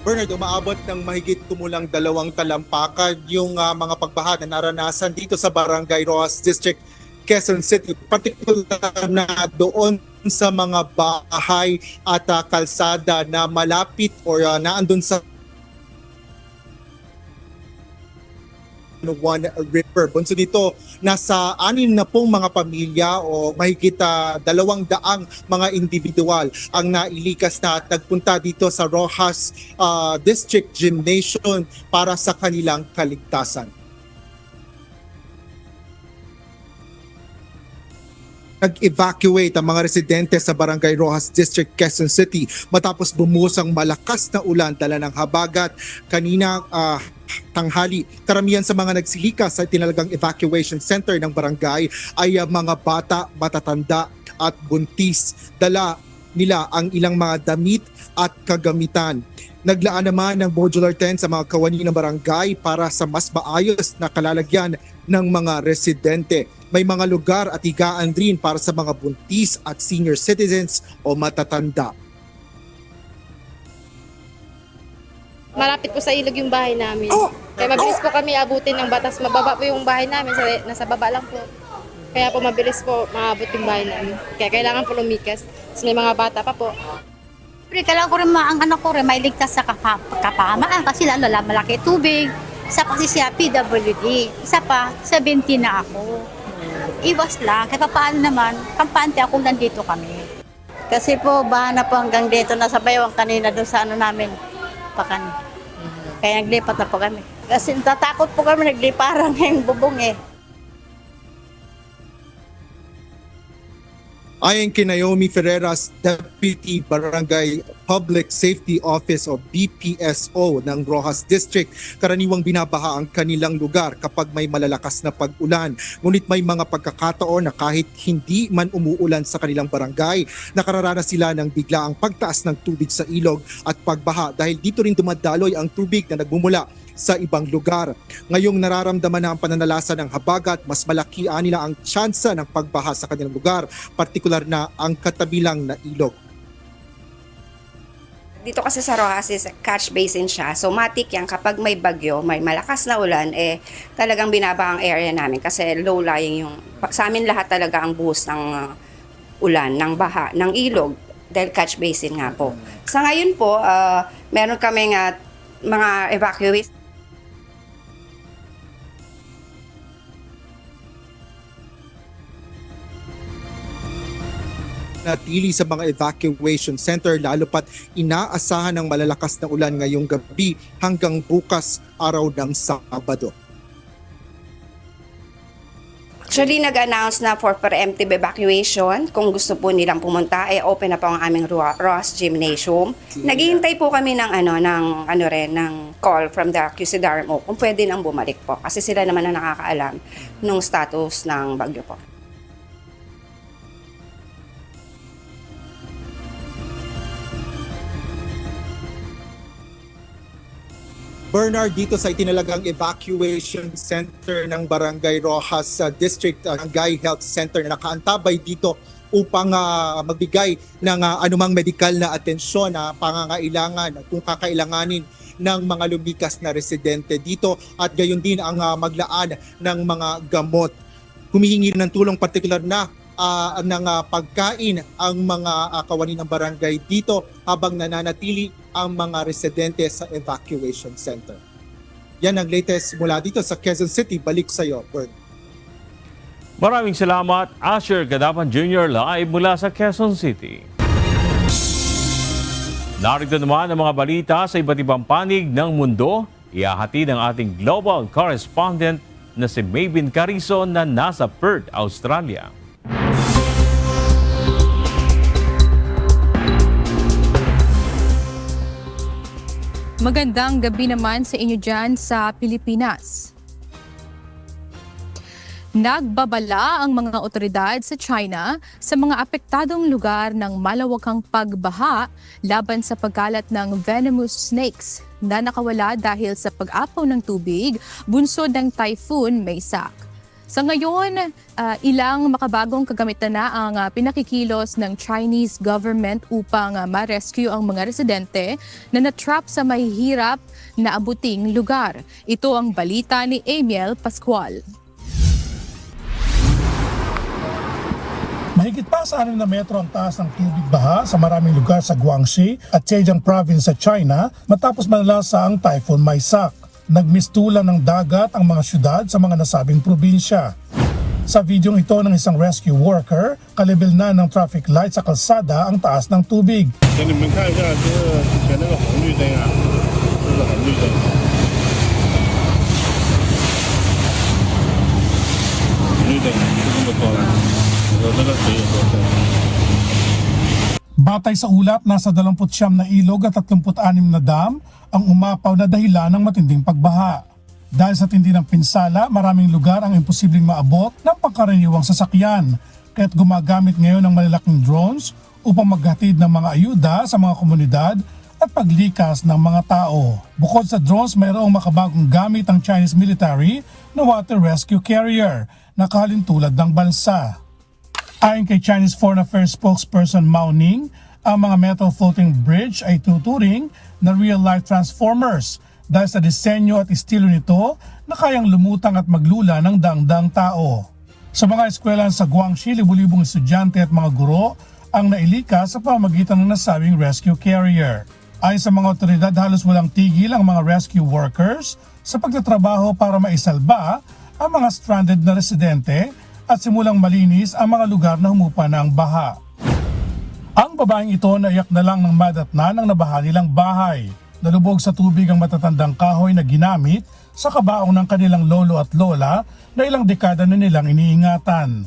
Bernard, umaabot ng mahigit kumulang 2 talampakan yung mga pagbaha na naranasan dito sa Barangay Rojas District, Quezon City. Partikular na doon sa mga bahay at kalsada na malapit or naandun sa One River. Bunso dito, nasa 6 na pong mga pamilya o mahigit 200 mga individual ang nailikas na at nagpunta dito sa Rojas District Gymnasium para sa kanilang kaligtasan. Nag-evacuate ang mga residente sa Barangay Rojas District, Quezon City matapos bumusang malakas na ulan dala ng habagat kanina tanghali. Karamihan sa mga nagsilika sa tinalagang evacuation center ng barangay ay mga bata, matatanda at buntis. Dala nila ang ilang mga damit at kagamitan. Naglaan naman ng modular tent sa mga kawani ng barangay para sa mas maayos na kalalagyan ng mga residente. May mga lugar at higaan rin para sa mga buntis at senior citizens o matatanda. Malapit po sa ilog yung bahay namin. Kaya mabilis po kami abutin ng batas. Mababa po yung bahay namin, nasa baba lang po. Kaya po mabilis po maabot yung bahay namin. Kaya kailangan po lumikas. Kasi may mga bata pa po. Pero kailangan ko rin ang anak ko rin may ligtas sa kapahamaan kasi lalo malaki tubig. Isa pa si siya PWD. Isa pa, 70 na ako. Iwas lang. Kaya paano naman, kampante ako nandito kami. Kasi po, baha na po hanggang dito. Nasa Baywang kanina doon sa namin, Pakan. Kaya naglipat na po kami. Kasi tatakot po kami, nagliparang yung bubong eh. Ayon kay Naomi Ferreras, Deputy Barangay Public Safety Office o BPSO ng Roxas District, karaniwang binabaha ang kanilang lugar kapag may malalakas na pag-ulan. Ngunit may mga pagkakataon na kahit hindi man umuulan sa kanilang barangay, nakararanas sila ng biglaang pagtaas ng tubig sa ilog at pagbaha dahil dito rin dumadaloy ang tubig na nagmumula sa ibang lugar. Ngayong nararamdaman na ang pananalasa ng habagat, mas malaki nila ang tsansa ng pagbaha sa kanilang lugar, partikular na ang katabilang na ilog. Dito kasi sa Roxas is catch basin siya. So matik yan kapag may bagyo, may malakas na ulan, talagang binaba ang area namin kasi low-lying yung, sa amin lahat talaga ang buhos ng ulan, ng baha, ng ilog, dahil catch basin nga po. Sa ngayon po, meron kaming mga evacuees. Natili sa mga evacuation center lalo pat inaasahan ng malalakas na ulan ngayong gabi hanggang bukas araw ng Sabado. Actually, nag-announce na for preemptive evacuation. Kung gusto po nilang pumunta, open na po ang aming Ross Gymnasium. Naghihintay po kami ng call from the QCDRMO kung pwede nang bumalik po. Kasi sila naman ang nakakaalam ng status ng bagyo po. Bernard, dito sa itinalagang evacuation center ng Barangay Roxas District, Barangay Health Center na nakaantabay dito upang magbigay ng anumang medical na atensyon na pangangailangan kung kakailanganin ng mga lumikas na residente dito at gayon din ang maglaan ng mga gamot. Humihingi ng tulong partikular na ng pagkain ang mga kawani ng barangay dito habang nananatili ang mga residente sa evacuation center. Yan ang latest mula dito sa Quezon City. Balik sa iyo, Bert. Maraming salamat, Asher Gadapan Jr. live mula sa Quezon City. Narito naman ang mga balita sa iba't ibang panig ng mundo. Iahati ng ating global correspondent na si Maybin Carizo na nasa Perth, Australia. Magandang gabi naman sa inyo dyan sa Pilipinas. Nagbabala ang mga otoridad sa China sa mga apektadong lugar ng malawakang pagbaha laban sa pagkalat ng venomous snakes na nakawala dahil sa pag-apaw ng tubig bunsod ng Typhoon Maysak. Sa ngayon, ilang makabagong kagamitan na ang pinakikilos ng Chinese government upang ma-rescue ang mga residente na natrap sa mahihirap na abuting lugar. Ito ang balita ni Amiel Pascual. Mahigit pa sa 6 na metro ang taas ng tubig baha sa maraming lugar sa Guangxi at Zhejiang Province sa China matapos manalasa ang Typhoon Maysak. Nagmistulan ng dagat ang mga syudad sa mga nasabing probinsya. Sa videong ito ng isang rescue worker, kalibel na ng traffic light sa kalsada ang taas ng tubig. Batay sa ulat, nasa 29 na ilog at 36 na dam ang umapaw na dahilan ng matinding pagbaha. Dahil sa tindi ng pinsala, maraming lugar ang imposibleng maabot ng pangkaraniwang sasakyan. kaya't gumagamit ngayon ng malalaking drones upang maghatid ng mga ayuda sa mga komunidad at paglikas ng mga tao. Bukod sa drones, mayroong makabagong gamit ang Chinese military na water rescue carrier na kahalintulad ng bansa. Ayon kay Chinese Foreign Affairs spokesperson Mao Ning, ang mga metal floating bridge ay tuturing na real-life transformers dahil sa disenyo at estilo nito na kayang lumutang at maglula ng dangdang tao. Sa mga eskwelahan sa Guangxi, libu-libong estudyante at mga guro ang nailikas sa pamamagitan ng nasabing rescue carrier. Ayon sa mga otoridad, halos walang tigil ang mga rescue workers sa pagtatrabaho para maisalba ang mga stranded na residente at simulang malinis ang mga lugar na humupa ng baha. Ang babaeng ito naiyak na lang ng madatnan ng nabaha nilang bahay. Nalubog sa tubig ang matatandang kahoy na ginamit sa kabaong ng kanilang lolo at lola na ilang dekada na nilang iniingatan.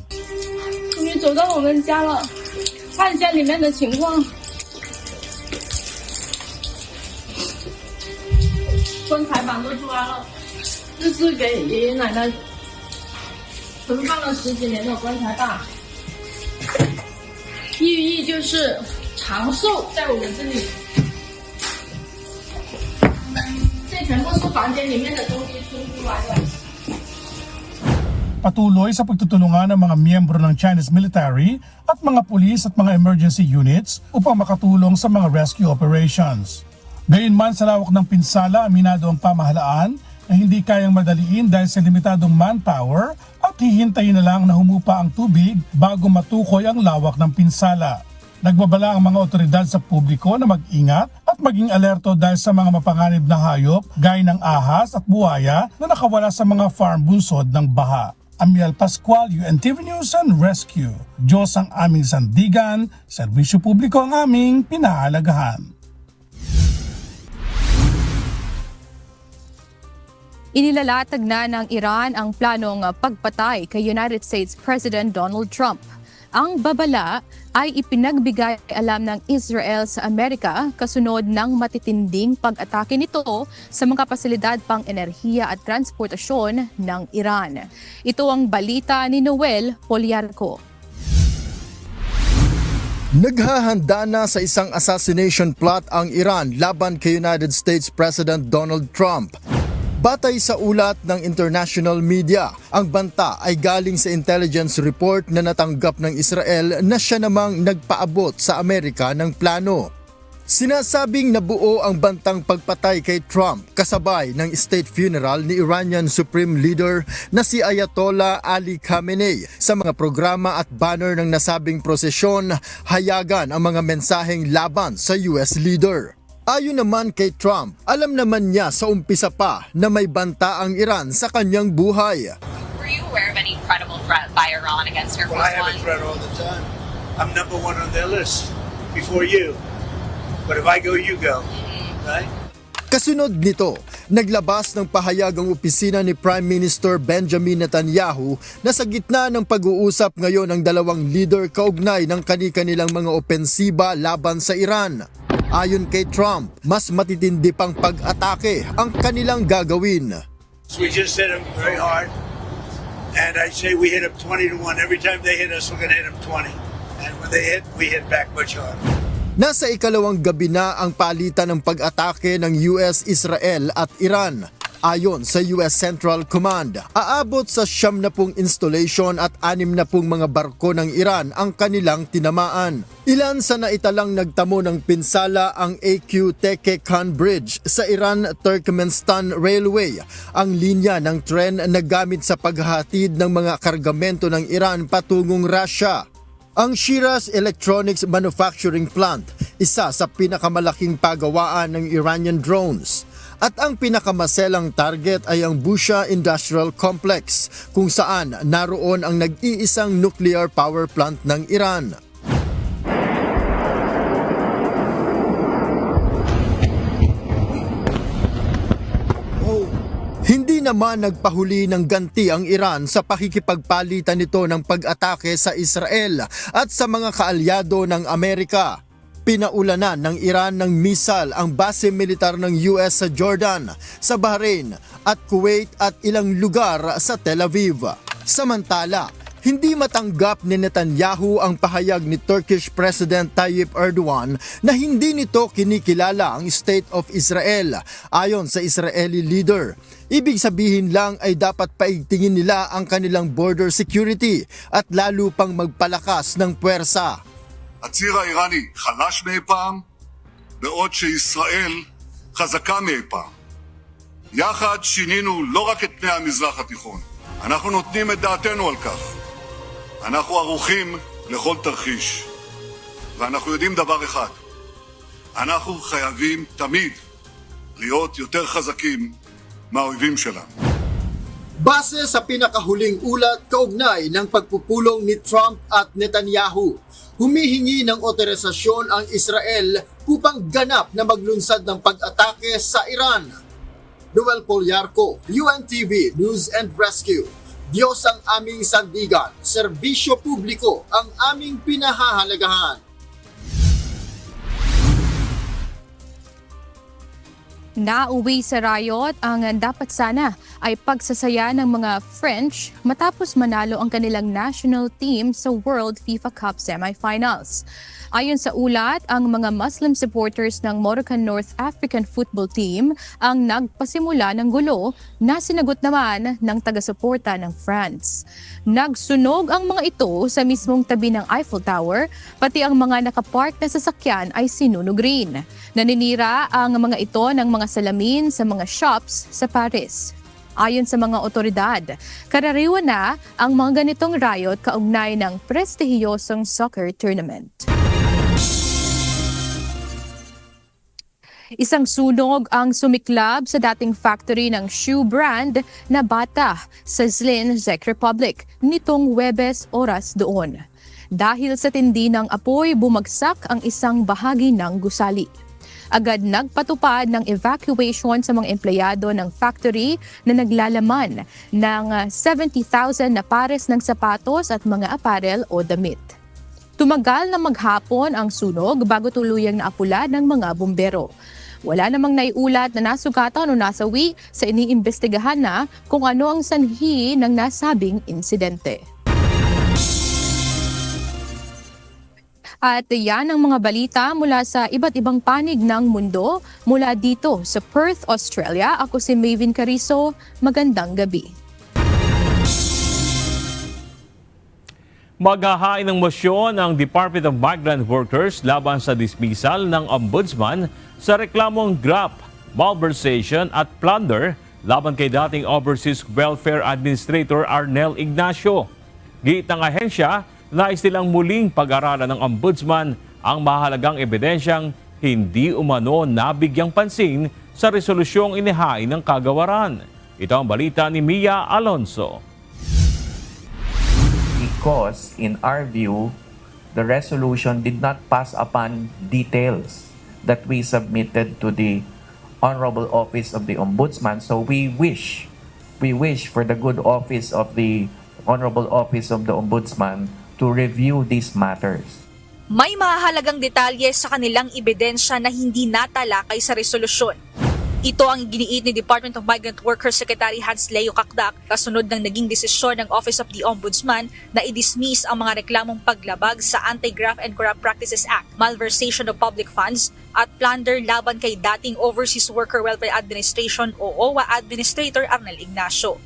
Patuloy sa pagtutulungan ng mga miyembro ng Chinese military at mga pulis at mga emergency units upang makatulong sa mga rescue operations. Gayunman sa lawak ng pinsala, aminado ang pamahalaan na hindi kayang madaliin dahil sa limitadong manpower at hihintayin na lang na humupa ang tubig bago matukoy ang lawak ng pinsala. Nagbabala ang mga otoridad sa publiko na mag-ingat at maging alerto dahil sa mga mapanganib na hayop gaya ng ahas at buhaya na nakawala sa mga farm bunsod ng baha. Amiel Pascual, UNTV News and Rescue. Diyos ang aming sandigan, serbisyo publiko ang aming pinahalagahan. Inilalatag na ng Iran ang planong pagpatay kay United States President Donald Trump. Ang babala ay ipinagbigay alam ng Israel sa Amerika kasunod ng matitinding pag-atake nito sa mga pasilidad pang enerhiya at transportasyon ng Iran. Ito ang balita ni Noel Poliarco. Naghahanda na sa isang assassination plot ang Iran laban kay United States President Donald Trump. Batay sa ulat ng international media, ang banta ay galing sa intelligence report na natanggap ng Israel na siya namang nagpaabot sa Amerika ng plano. Sinasabing nabuo ang bantang pagpatay kay Trump kasabay ng state funeral ni Iranian Supreme Leader na si Ayatollah Ali Khamenei. Sa mga programa at banner ng nasabing prosesyon, hayagan ang mga mensaheng laban sa US leader. Ayon naman kay Trump, alam naman niya sa umpisa pa na may banta ang Iran sa kanyang buhay. Were you aware of any credible threat by Iran against Air Force Well, I have One? a threat all the time. I'm number one on their list before you. But if I go, you go. Right? Kasunod nito, naglabas ng pahayag ang opisina ni Prime Minister Benjamin Netanyahu na sa gitna ng pag-uusap ngayon ng dalawang leader kaugnay ng kani-kanilang mga opensiba laban sa Iran. Ayon kay Trump, mas matitindi pang pag-atake ang kanilang gagawin. We just hit them very hard. And I say we hit them 20-1. Every time they hit us, we're going to hit them 20. And when they hit, we hit back much harder. Nasa ikalawang gabi na ang palitan ng pag-atake ng US, Israel at Iran. Ayon sa US Central Command, aabot sa 70 installation at 60 mga barko ng Iran ang kanilang tinamaan. Ilan sa naitalang nagtamo ng pinsala ang AQ Teke Khan Bridge sa Iran-Turkmenistan Railway, ang linya ng tren na gamit sa paghahatid ng mga kargamento ng Iran patungong Russia. Ang Shiraz Electronics Manufacturing Plant, isa sa pinakamalaking pagawaan ng Iranian drones. At ang pinakamaselang target ay ang Bushehr Industrial Complex, kung saan naroon ang nag-iisang nuclear power plant ng Iran. Hindi naman nagpahuli ng ganti ang Iran sa pakikipagpalitan nito ng pag-atake sa Israel at sa mga kaalyado ng Amerika. Pinaulanan ng Iran ng misal ang base militar ng US sa Jordan, sa Bahrain at Kuwait at ilang lugar sa Tel Aviv. Samantala, Hindi matanggap ni Netanyahu ang pahayag ni Turkish President Tayyip Erdogan na hindi nito kinikilala ang State of Israel. Ayon sa Israeli leader, ibig sabihin lang ay dapat paigtingin nila ang kanilang border security at lalo pang magpalakas ng puwersa. הציר האיראני חלש מאי פעם, בעוד שישראל חזקה מאי פעם. יחד שינינו לא רק את פני המזרח התיכון, אנחנו נותנים את דעתנו על כך. אנחנו ערוכים לכל תרחיש, ואנחנו יודעים דבר אחד, אנחנו חייבים תמיד להיות יותר חזקים מהאויבים שלנו. Base sa pinakahuling ulat kaugnay ng pagpupulong ni Trump at Netanyahu, humihingi ng otorisasyon ang Israel upang ganap na maglunsad ng pag-atake sa Iran. Noel Polyarco, UNTV News and Rescue. Diyos ang aming sandigan, serbisyo publiko ang aming pinahahalagahan. Nauwi sa riot ang dapat sana ay pagsasaya ng mga French matapos manalo ang kanilang national team sa World FIFA Cup semifinals. Ayon sa ulat, ang mga Muslim supporters ng Moroccan North African football team ang nagpasimula ng gulo na sinagot naman ng taga-suporta ng France. Nagsunog ang mga ito sa mismong tabi ng Eiffel Tower, pati ang mga nakapark na sasakyan ay sinunog rin. Naninira ang mga ito ng mga salamin sa mga shops sa Paris. Ayon sa mga otoridad, karaniwan na ang mga ganitong riot kaugnay ng prestihiyosong soccer tournament. Isang sunog ang sumiklab sa dating factory ng shoe brand na Bata sa Zlin, Czech Republic nitong Huwebes oras doon. Dahil sa tindi ng apoy, bumagsak ang isang bahagi ng gusali. Agad nagpatupad ng evacuation sa mga empleyado ng factory na naglalaman ng 70,000 na pares ng sapatos at mga apparel o damit. Tumagal na maghapon ang sunog bago tuluyang naapula ng mga bumbero. Wala namang naiulat na nasugatan o nasawi sa iniimbestigahan na kung ano ang sanhi ng nasabing insidente. At yan ang mga balita mula sa iba't ibang panig ng mundo. Mula dito sa Perth, Australia, ako si Maven Carizo. Magandang gabi. Maghahain ng mosyon ang Department of Migrant Workers laban sa dismissal ng Ombudsman sa reklamong graft, malversation at plunder laban kay dating Overseas Welfare Administrator Arnel Ignacio. Giit ng ahensya, nais nilang muling pag-aralan ng Ombudsman ang mahalagang ebidensyang hindi umano nabigyang pansin sa resolusyong inihain ng kagawaran. Ito ang balita ni Mia Alonso. Because, in our view, the resolution did not pass upon details that we submitted to the Honorable Office of the Ombudsman. So we wish for the good office of the Honorable Office of the Ombudsman to review these matters. May mahalagang detalye sa kanilang ebidensya na hindi natalakay sa resolusyon. Ito ang giniit ni Department of Migrant Workers Secretary Hans Leo Kakdak kasunod ng naging desisyon ng Office of the Ombudsman na i-dismiss ang mga reklamong paglabag sa Anti-Graft and Corrupt Practices Act, malversation of public funds at plunder laban kay dating Overseas Worker Welfare Administration o OWA Administrator Arnel Ignacio.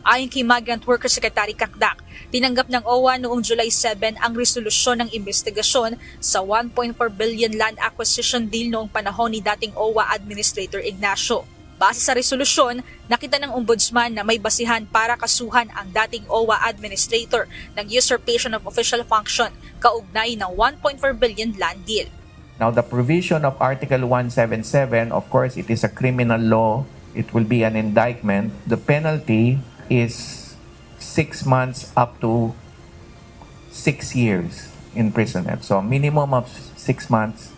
Ayon kay Migrant Workers Secretary Kakdak, tinanggap ng OWA noong July 7 ang resolusyon ng investigasyon sa 1.4 billion land acquisition deal noong panahon ni dating OWA Administrator Ignacio. Base sa resolusyon, nakita ng Ombudsman na may basihan para kasuhan ang dating OWA Administrator ng usurpation of official function kaugnay ng 1.4 billion land deal. Now, the provision of Article 177, of course, it is a criminal law. It will be an indictment. The penalty is 6 months up to 6 years imprisonment. So a minimum of 6 months,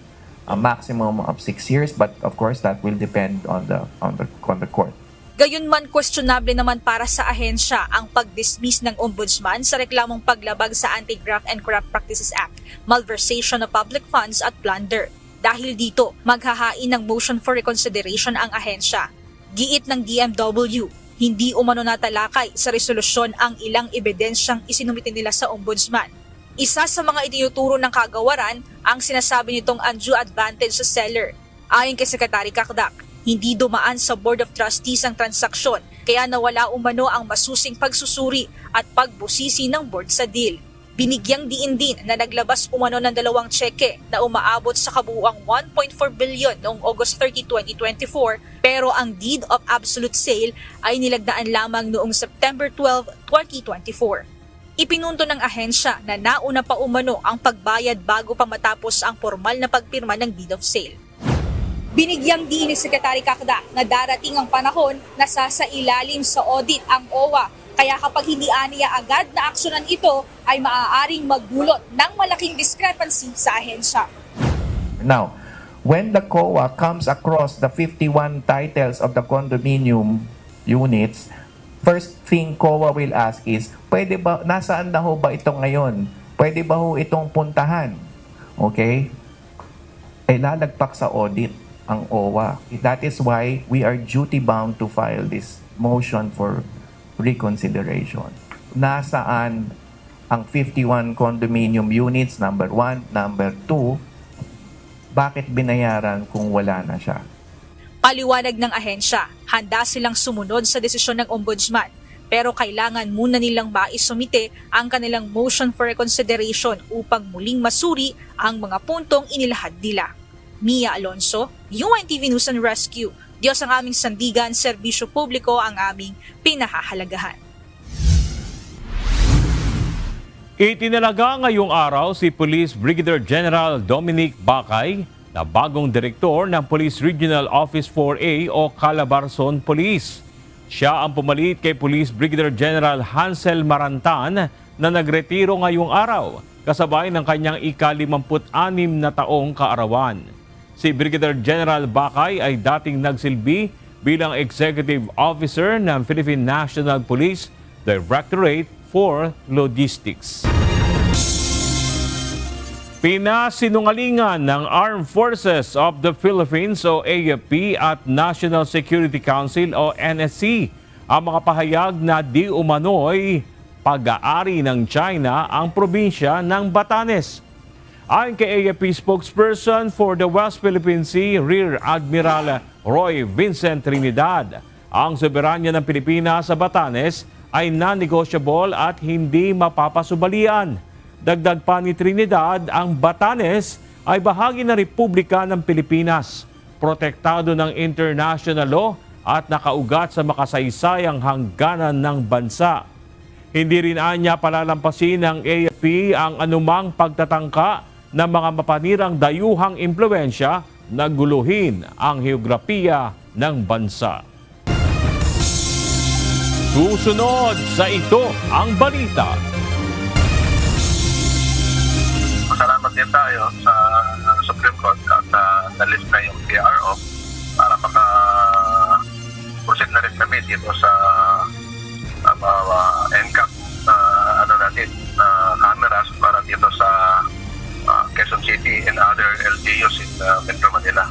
a maximum of 6 years, but of course that will depend on the court. Gayunman, questionable naman para sa ahensya ang pag-dismiss ng Ombudsman sa reklamong paglabag sa Anti-Graft and Corrupt Practices Act, malversation of public funds at plunder. Dahil dito, maghahain ng motion for reconsideration ang ahensya. Giit ng DMW, Hindi umano natalakay sa resolusyon ang ilang ebidensyang isinumite nila sa ombudsman. Isa sa mga itinuturo ng kagawaran ang sinasabi nitong undue advantage sa seller. Ayon kay Secretary Cakdak, hindi dumaan sa Board of Trustees ang transaksyon kaya nawala umano ang masusing pagsusuri at pagbusisi ng board sa deal. Binigyang diin din na naglabas umano ng 2 tseke na umaabot sa kabuuang 1.4 billion noong August 30, 2024 pero ang deed of absolute sale ay nilagdaan lamang noong September 12, 2024. Ipinunto ng ahensya na nauna pa umano ang pagbayad bago pa matapos ang formal na pagpirma ng deed of sale. Binigyang din ni Secretary Cakdak na darating ang panahon na sasailalim sa audit ang OWA. Kaya kapag hindi aniya agad na aksyonan ito ay maaaring magdulot ng malaking discrepancy sa ahensya. Now, when the COA comes across the 51 titles of the condominium units, first thing COA will ask is, pwede ba, nasaan na ho ba ito ngayon? Pwede ba ho itong puntahan? Okay? Eh, lalagpak sa audit ang OWA. That is why we are duty bound to file this motion for reconsideration. Nasaan ang 51 condominium units, number 1, number 2, bakit binayaran kung wala na siya? Paliwanag ng ahensya, handa silang sumunod sa desisyon ng ombudsman pero kailangan muna nilang maisumite ang kanilang motion for reconsideration upang muling masuri ang mga puntong inilahad nila. Mia Alonso, UNTV News and Rescue. Diyos ang aming sandigan, serbisyo publiko ang aming pinahahalagahan. Itinalaga ngayong araw si Police Brigadier General Dominic Bacay na bagong direktor ng Police Regional Office 4A o Calabarzon Police. Siya ang pumalit kay Police Brigadier General Hansel Marantan na nagretiro ngayong araw kasabay ng kanyang ika-56 na taong kaarawan. Si Brigadier General Bacay ay dating nagsilbi bilang Executive Officer ng Philippine National Police Directorate for Logistics. Pinasinungalingan ng Armed Forces of the Philippines o AFP at National Security Council o NSC ang mga pahayag na di umano'y pag-aari ng China ang probinsya ng Batanes. Ayon kay AFP spokesperson for the West Philippine Sea, Rear Admiral Roy Vincent Trinidad, ang soberanya ng Pilipinas sa Batanes ay non-negotiable at hindi mapapasubalian. Dagdag pa ni Trinidad, ang Batanes ay bahagi ng Republika ng Pilipinas, protektado ng international law at nakaugat sa makasaysayang hangganan ng bansa. Hindi rin anya palalampasin ng AFP ang anumang pagtatangka ng mga mapanirang dayuhang impluensya na guluhin ang heograpiya ng bansa. Susunod sa ito ang balita. Salamat din tayo sa Supreme Court at nalis na yung PRO para maka-proceed na rin kami dito sa NCAP cameras para dito sa Quezon City and other LGUs in Metro Manila.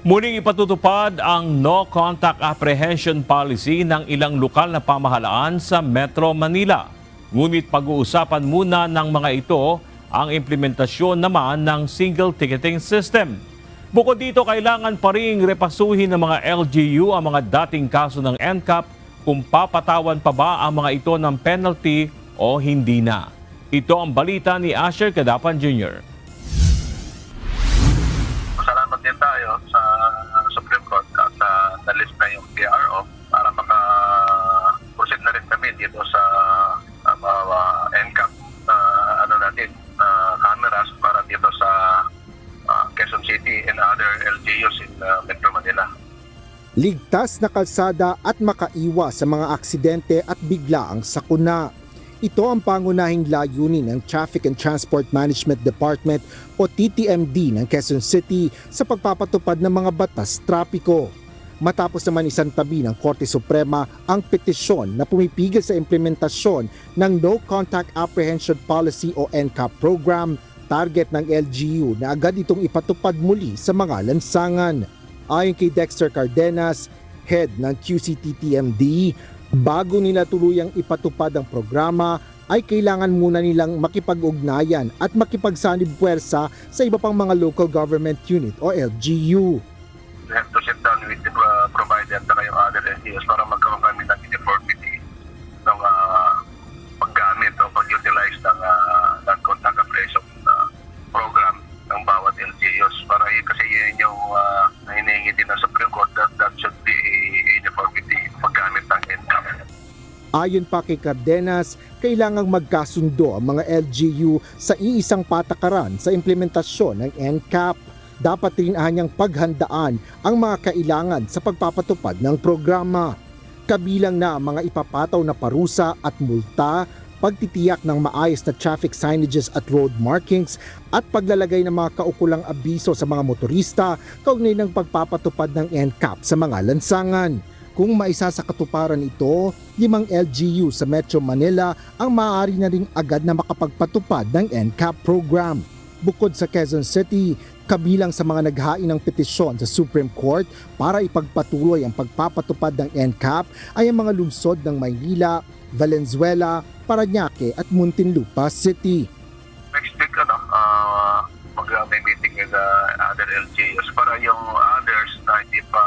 Muling ipatutupad ang no-contact apprehension policy ng ilang lokal na pamahalaan sa Metro Manila. Ngunit pag-uusapan muna ng mga ito ang implementasyon naman ng single ticketing system. Bukod dito, kailangan pa ring repasuhin ng mga LGU ang mga dating kaso ng NCAP kung papatawan pa ba ang mga ito ng penalty o hindi na. Ito ang balita ni Asher Cadapan Jr. Salamat din tayo sa Supreme Court at nalis na yung PRO para maka-proceed na rin kami dito sa NCAP cameras para dito sa Quezon City and other LGUs in Metro Manila. Ligtas na kalsada at makaiwas sa mga aksidente at biglaang sakuna. Ito ang pangunahing layunin ng Traffic and Transport Management Department o TTMD ng Quezon City sa pagpapatupad ng mga batas trapiko. Matapos naman isang tabi ng Korte Suprema ang petisyon na pumipigil sa implementasyon ng No Contact Apprehension Policy o NCAP program, target ng LGU na agad itong ipatupad muli sa mga lansangan. Ayon kay Dexter Cardenas, head ng QCTTMD. Bago nila tuluyang ipatupad ang programa, ay kailangan muna nilang makipag-ugnayan at makipagsanib puwersa sa iba pang mga local government unit o LGU. We have to sit down with the provider at yung other LGUs para magkaroon kami ng uniformity ng paggamit o pag-utilize ng non-contact operation program ng bawat LGUs. Para kasi yun yung hinihingi din ng Supreme Court that should be uniformity paggamit ng NCAP. Ayon pa kay Cardenas, kailangang magkasundo ang mga LGU sa iisang patakaran sa implementasyon ng NCAP. Dapat rin anyang paghandaan ang mga kailangan sa pagpapatupad ng programa. Kabilang na ang mga ipapataw na parusa at multa, pagtitiyak ng maayos na traffic signages at road markings, at paglalagay ng mga kaukulang abiso sa mga motorista kaugnay ng pagpapatupad ng NCAP sa mga lansangan. Kung maisa sa katuparan ito, 5 LGU sa Metro Manila ang maaari na rin agad na makapagpatupad ng NCAP program. Bukod sa Quezon City, kabilang sa mga naghain ng petisyon sa Supreme Court para ipagpatuloy ang pagpapatupad ng NCAP ay ang mga lungsod ng Maynila, Valenzuela, Parañaque at Muntinlupa City. Next week, may meeting with other LGUs para yung others na hindi pa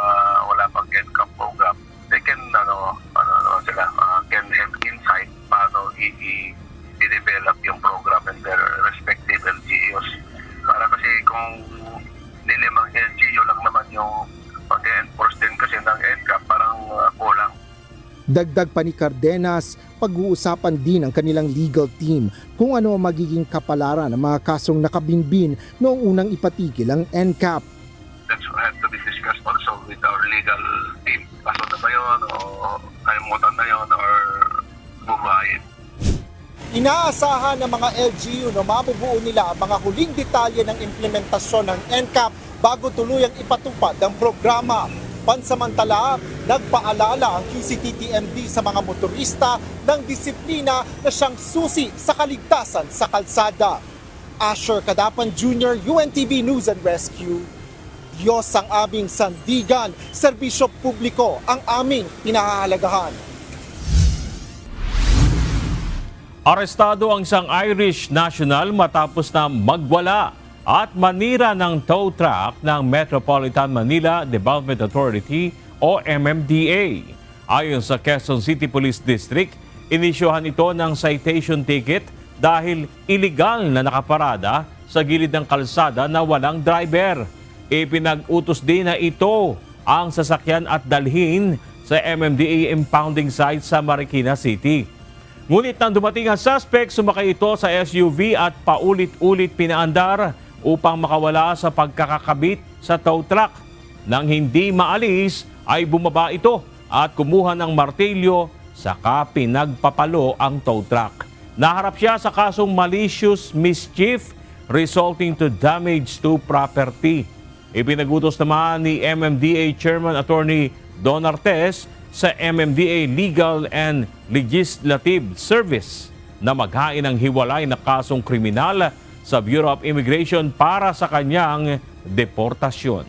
wala pang NCAP program, they can can have insight paano i-develop yung program in their respective LGUs. Para kasi kung nilimang LGU lang naman yung pag-enforce din kasi ng NCAP, parang kulang. Dagdag pa ni Cardenas, pag-uusapan din ng kanilang legal team kung ano ang magiging kapalaran ng mga kasong nakabinbin noong unang ipatigil ang NCAP. That's have to be discussed also with our legal team. Kaso na ba yun o kalimutan na yun or bubayin? Inaasahan ng mga LGU na mabubuo nila ang mga huling detalye ng implementasyon ng NCAP bago tuluyang ipatupad ang programa. Pansamantala, nagpaalala ang QCTTMD sa mga motorista ng disiplina na siyang susi sa kaligtasan sa kalsada. Asher Cadapan Jr., UNTV News and Rescue. Diyos ang aming sandigan, serbisyo publiko ang aming pinahahalagahan. Arestado ang isang Irish national matapos na magwala at manira ng tow truck ng Metropolitan Manila Development Authority o MMDA. Ayon sa Quezon City Police District, inisyuhan ito ng citation ticket dahil iligal na nakaparada sa gilid ng kalsada na walang driver. Ipinag-utos din na ito ang sasakyan at dalhin sa MMDA impounding site sa Marikina City. Ngunit nang dumating ang suspect, sumakay ito sa SUV at paulit-ulit pinaandar upang makawala sa pagkakakabit sa tow truck. Nang hindi maalis ay bumaba ito at kumuha ng martilyo saka pinagpapalo ang tow truck. Naharap siya sa kasong malicious mischief resulting to damage to property. Ipinagutos naman ni MMDA Chairman Attorney Don Artes sa MMDA Legal and Legislative Service na maghain ng hiwalay na kasong kriminal sa Bureau of Immigration para sa kanyang deportasyon.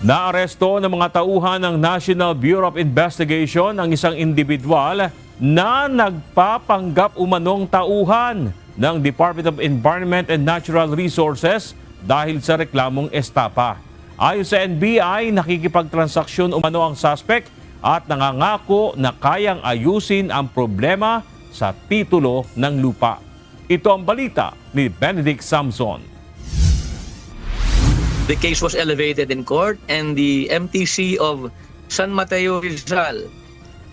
Naaresto ng mga tauhan ng National Bureau of Investigation ang isang individual na nagpapanggap umanong tauhan ng Department of Environment and Natural Resources dahil sa reklamong estapa. Ayon sa NBI, nakikipagtransaksyon umano ang suspect at nangangako na kayang ayusin ang problema sa titulo ng lupa. Ito ang balita ni Benedict Samson. The case was elevated in court and the MTC of San Mateo Rizal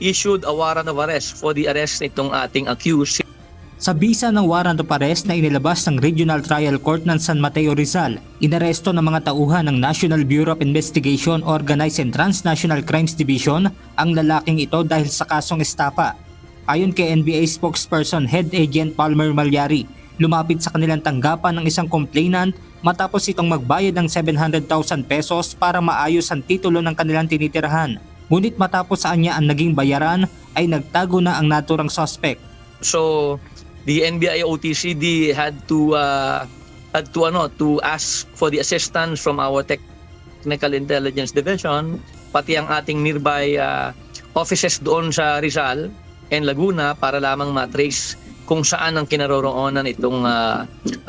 issued a warrant of arrest for the arrest nitong ating accused. Sa bisa ng warrant of arrest na inilabas ng Regional Trial Court ng San Mateo Rizal, inaresto ng mga tauhan ng National Bureau of Investigation Organized and Transnational Crimes Division ang lalaking ito dahil sa kasong estapa. Ayon kay NBA spokesperson Head Agent Palmer Malyari, lumapit sa kanilang tanggapan ng isang complainant matapos itong magbayad ng 700,000 pesos para maayos ang titulo ng kanilang tinitirahan. Ngunit matapos sa kanya ang naging bayaran ay nagtago na ang naturang suspect. So the NBI OTCD had to ask for the assistance from our Technical Intelligence Division, pati ang ating nearby offices doon sa Rizal and Laguna para lamang matrace kung saan ang kinaroroonan itong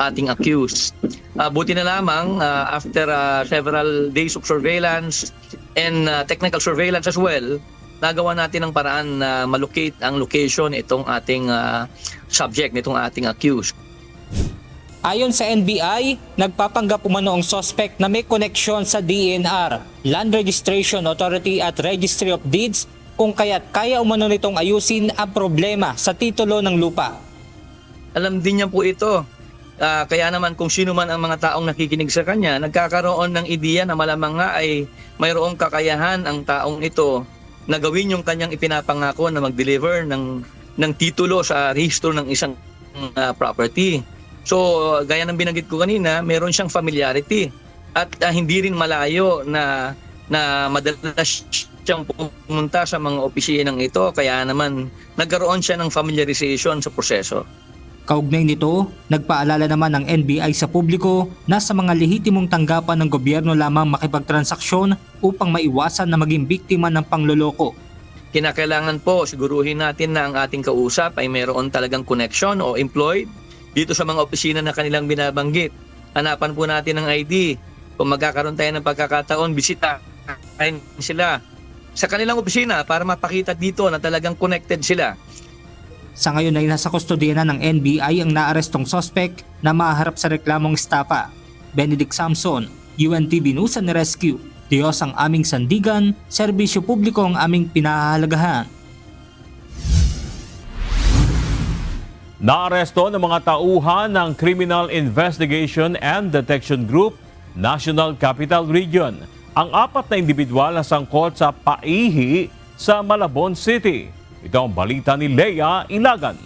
ating accused. Buti na lamang after several days of surveillance and technical surveillance as well, nagawa natin ang paraan na malocate ang location itong ating subject, nitong ating accused. Ayon sa NBI, nagpapanggap umano ang suspect na may koneksyon sa DNR, Land Registration Authority at Registry of Deeds, kung kaya't kaya umano nitong ayusin ang problema sa titulo ng lupa. Alam din niya po ito. Kaya naman kung sino man ang mga taong nakikinig sa kanya, nagkakaroon ng ideya na malamang nga ay mayroong kakayahan ang taong ito na gawin yung kanyang ipinapangako na mag-deliver ng titulo sa rehistro ng isang property. So, gaya ng binanggit ko kanina, meron siyang familiarity at hindi rin malayo na madalas siyang pumunta sa mga opisinang ito, kaya naman nagkaroon siya ng familiarization sa proseso. Kaugnay nito, nagpaalala naman ng NBI sa publiko na sa mga lehitimong tanggapan ng gobyerno lamang makipagtransaksyon upang maiwasan na maging biktima ng pangloloko. Kinakailangan po siguruhin natin na ang ating kausap ay mayroon talagang connection o employed dito sa mga opisina na kanilang binabanggit. Hanapan po natin ng ID. Kung magkakaroon tayo ng pagkakataon, bisitahin sila sa kanilang opisina para mapakita dito na talagang connected sila. Sa ngayon ay nasa kustodiya na ng NBI ang naarestong suspect na maharap sa reklamong estapa. Benedict Samson, UNTV News and Rescue. Diyos ang aming sandigan, serbisyo publiko ang aming pinahahalagahan. Naaresto ng mga tauhan ng Criminal Investigation and Detection Group, National Capital Region, ang 4 na individual na sangkot sa paihi sa Malabon City. Ito ang balita ni Leia Ilagan.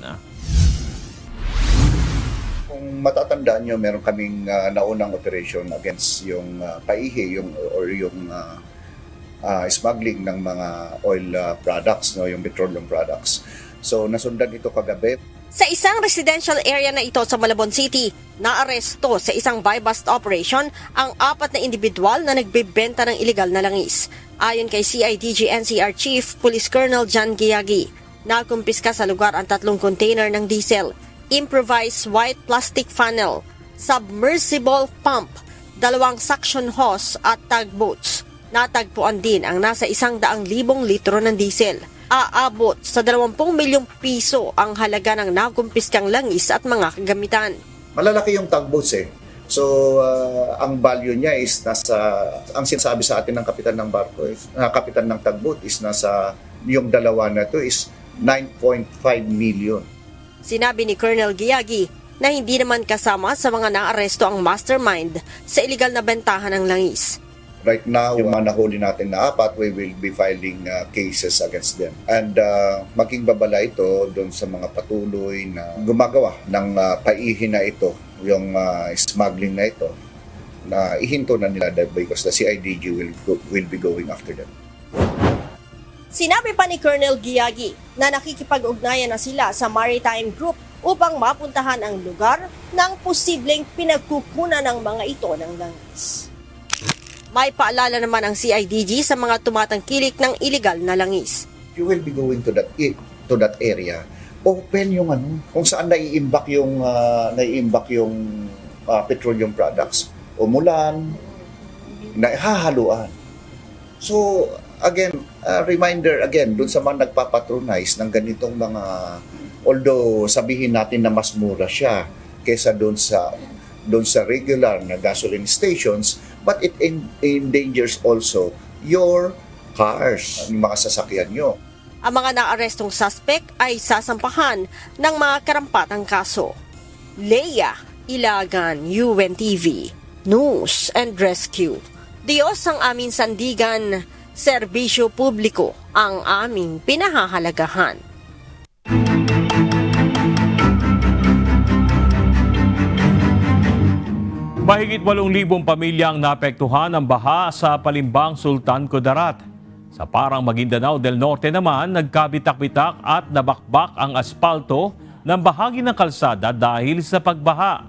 Kung matatandaan nyo, meron kaming naunang operation against yung paihi, yung smuggling ng mga oil products, no, yung petroleum products. So nasundan ito kagabi. Sa isang residential area na ito sa Malabon City, naaresto sa isang buy-bust operation ang 4 na individual na nagbebenta ng iligal na langis. Ayon kay CIDG NCR Chief Police Colonel John Giagi, nakumpiska sa lugar ang 3 container ng diesel, improvised white plastic funnel, submersible pump, 2 suction hose at tugboats. Natagpuan din ang nasa 100,000 litro ng diesel. Aabot sa 20 milyong piso ang halaga ng nakumpiskang langis at mga kagamitan. Malalaki yung tugboats eh. So, ang value niya is ang sinasabi sa atin ng kapitan ng barko, kapitan ng tugboat is yung dalawa na to is 9.5 million. Sinabi ni Colonel Giagi na hindi naman kasama sa mga naaresto ang mastermind sa iligal na bentahan ng langis. Right now, yung mga nahuli natin na 4, we will be filing cases against them. And maging babala ito doon sa mga patuloy na gumagawa ng paihi na ito, yung smuggling na ito, na ihinto na nila because the CIDG will be going after them. Sinabi pa ni Colonel Giagi na nakikipag-ugnayan na sila sa maritime group upang mapuntahan ang lugar ng posibleng pinagkukunan ng mga ito ng langis. May paalala naman ang CIDG sa mga tumatangkilik ng iligal na langis. You will be going to that area. Open yung kung saan naiimbak yung petroleum products. Umulan, naihahaluan. So again, reminder again dun sa mga nagpapatronize ng ganitong mga, although sabihin natin na mas mura siya kaysa dun sa regular na gasoline stations, but it endangers also your cars, yung mga sasakyan nyo. Ang mga naarestong suspect ay sasampahan ng mga karampatang kaso. Leia Ilagan, UNTV News and Rescue. Diyos ang aming sandigan, serbisyo publiko ang aming pinahahalagahan. Mahigit 8,000 pamilyang naapektuhan ng baha sa Palimbang, Sultan Kudarat. Sa Parang Maguindanao del Norte naman, nagkabitak-bitak at nabakbak ang aspalto ng bahagi ng kalsada dahil sa pagbaha.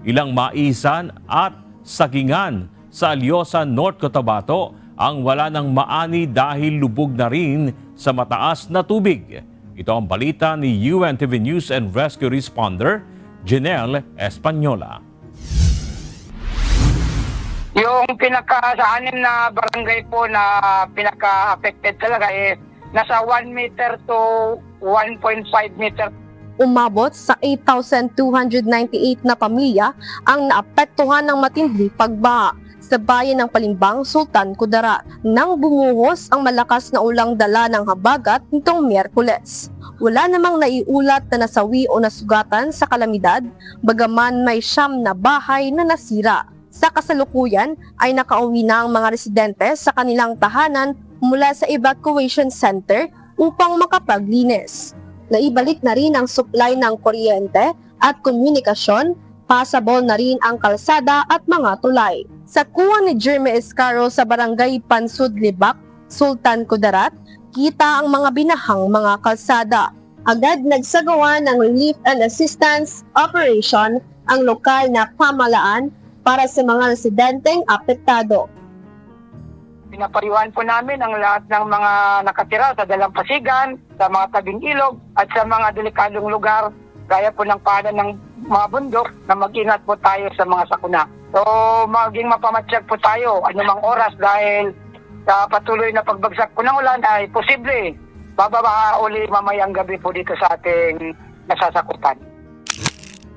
Ilang maisan at sagingan sa Alyosa, North Cotabato ang wala ng maani dahil lubog na rin sa mataas na tubig. Ito ang balita ni UNTV News and Rescue Responder Janelle Española. Yung sa 6 na barangay po na pinaka-affected talaga nasa 1 meter to 1.5 meter. Umabot sa 8,298 na pamilya ang naapektuhan ng matinding pagbaha sa bayan ng Palimbang, Sultan Kudarat nang bumuhos ang malakas na ulang dala ng habagat nitong Miyerkules. Wala namang naiulat na nasawi o nasugatan sa kalamidad, bagaman may 9 na bahay na nasira. Sa kasalukuyan ay nakauwi na ang mga residente sa kanilang tahanan mula sa evacuation center upang makapaglinis. Naibalik na rin ang supply ng kuryente at komunikasyon, pasable na rin ang kalsada at mga tulay. Sa kuha ni Jeremy Escaro sa barangay Pansud Libak, Sultan Kudarat, kita ang mga binahang mga kalsada. Agad nagsagawa ng relief and assistance operation ang lokal na pamahalaan para sa mga residenteng apektado. Pinapariwan po namin ang lahat ng mga nakatira sa dalampasigan, sa mga tabing ilog at sa mga delikadong lugar gaya po ng paanan ng mga bundok na mag-ingat po tayo sa mga sakuna. So maging mapamatsyag po tayo anumang oras dahil sa patuloy na pagbagsak po ng ulan ay posible bababa uli mamayang gabi po dito sa ating nasasakupan.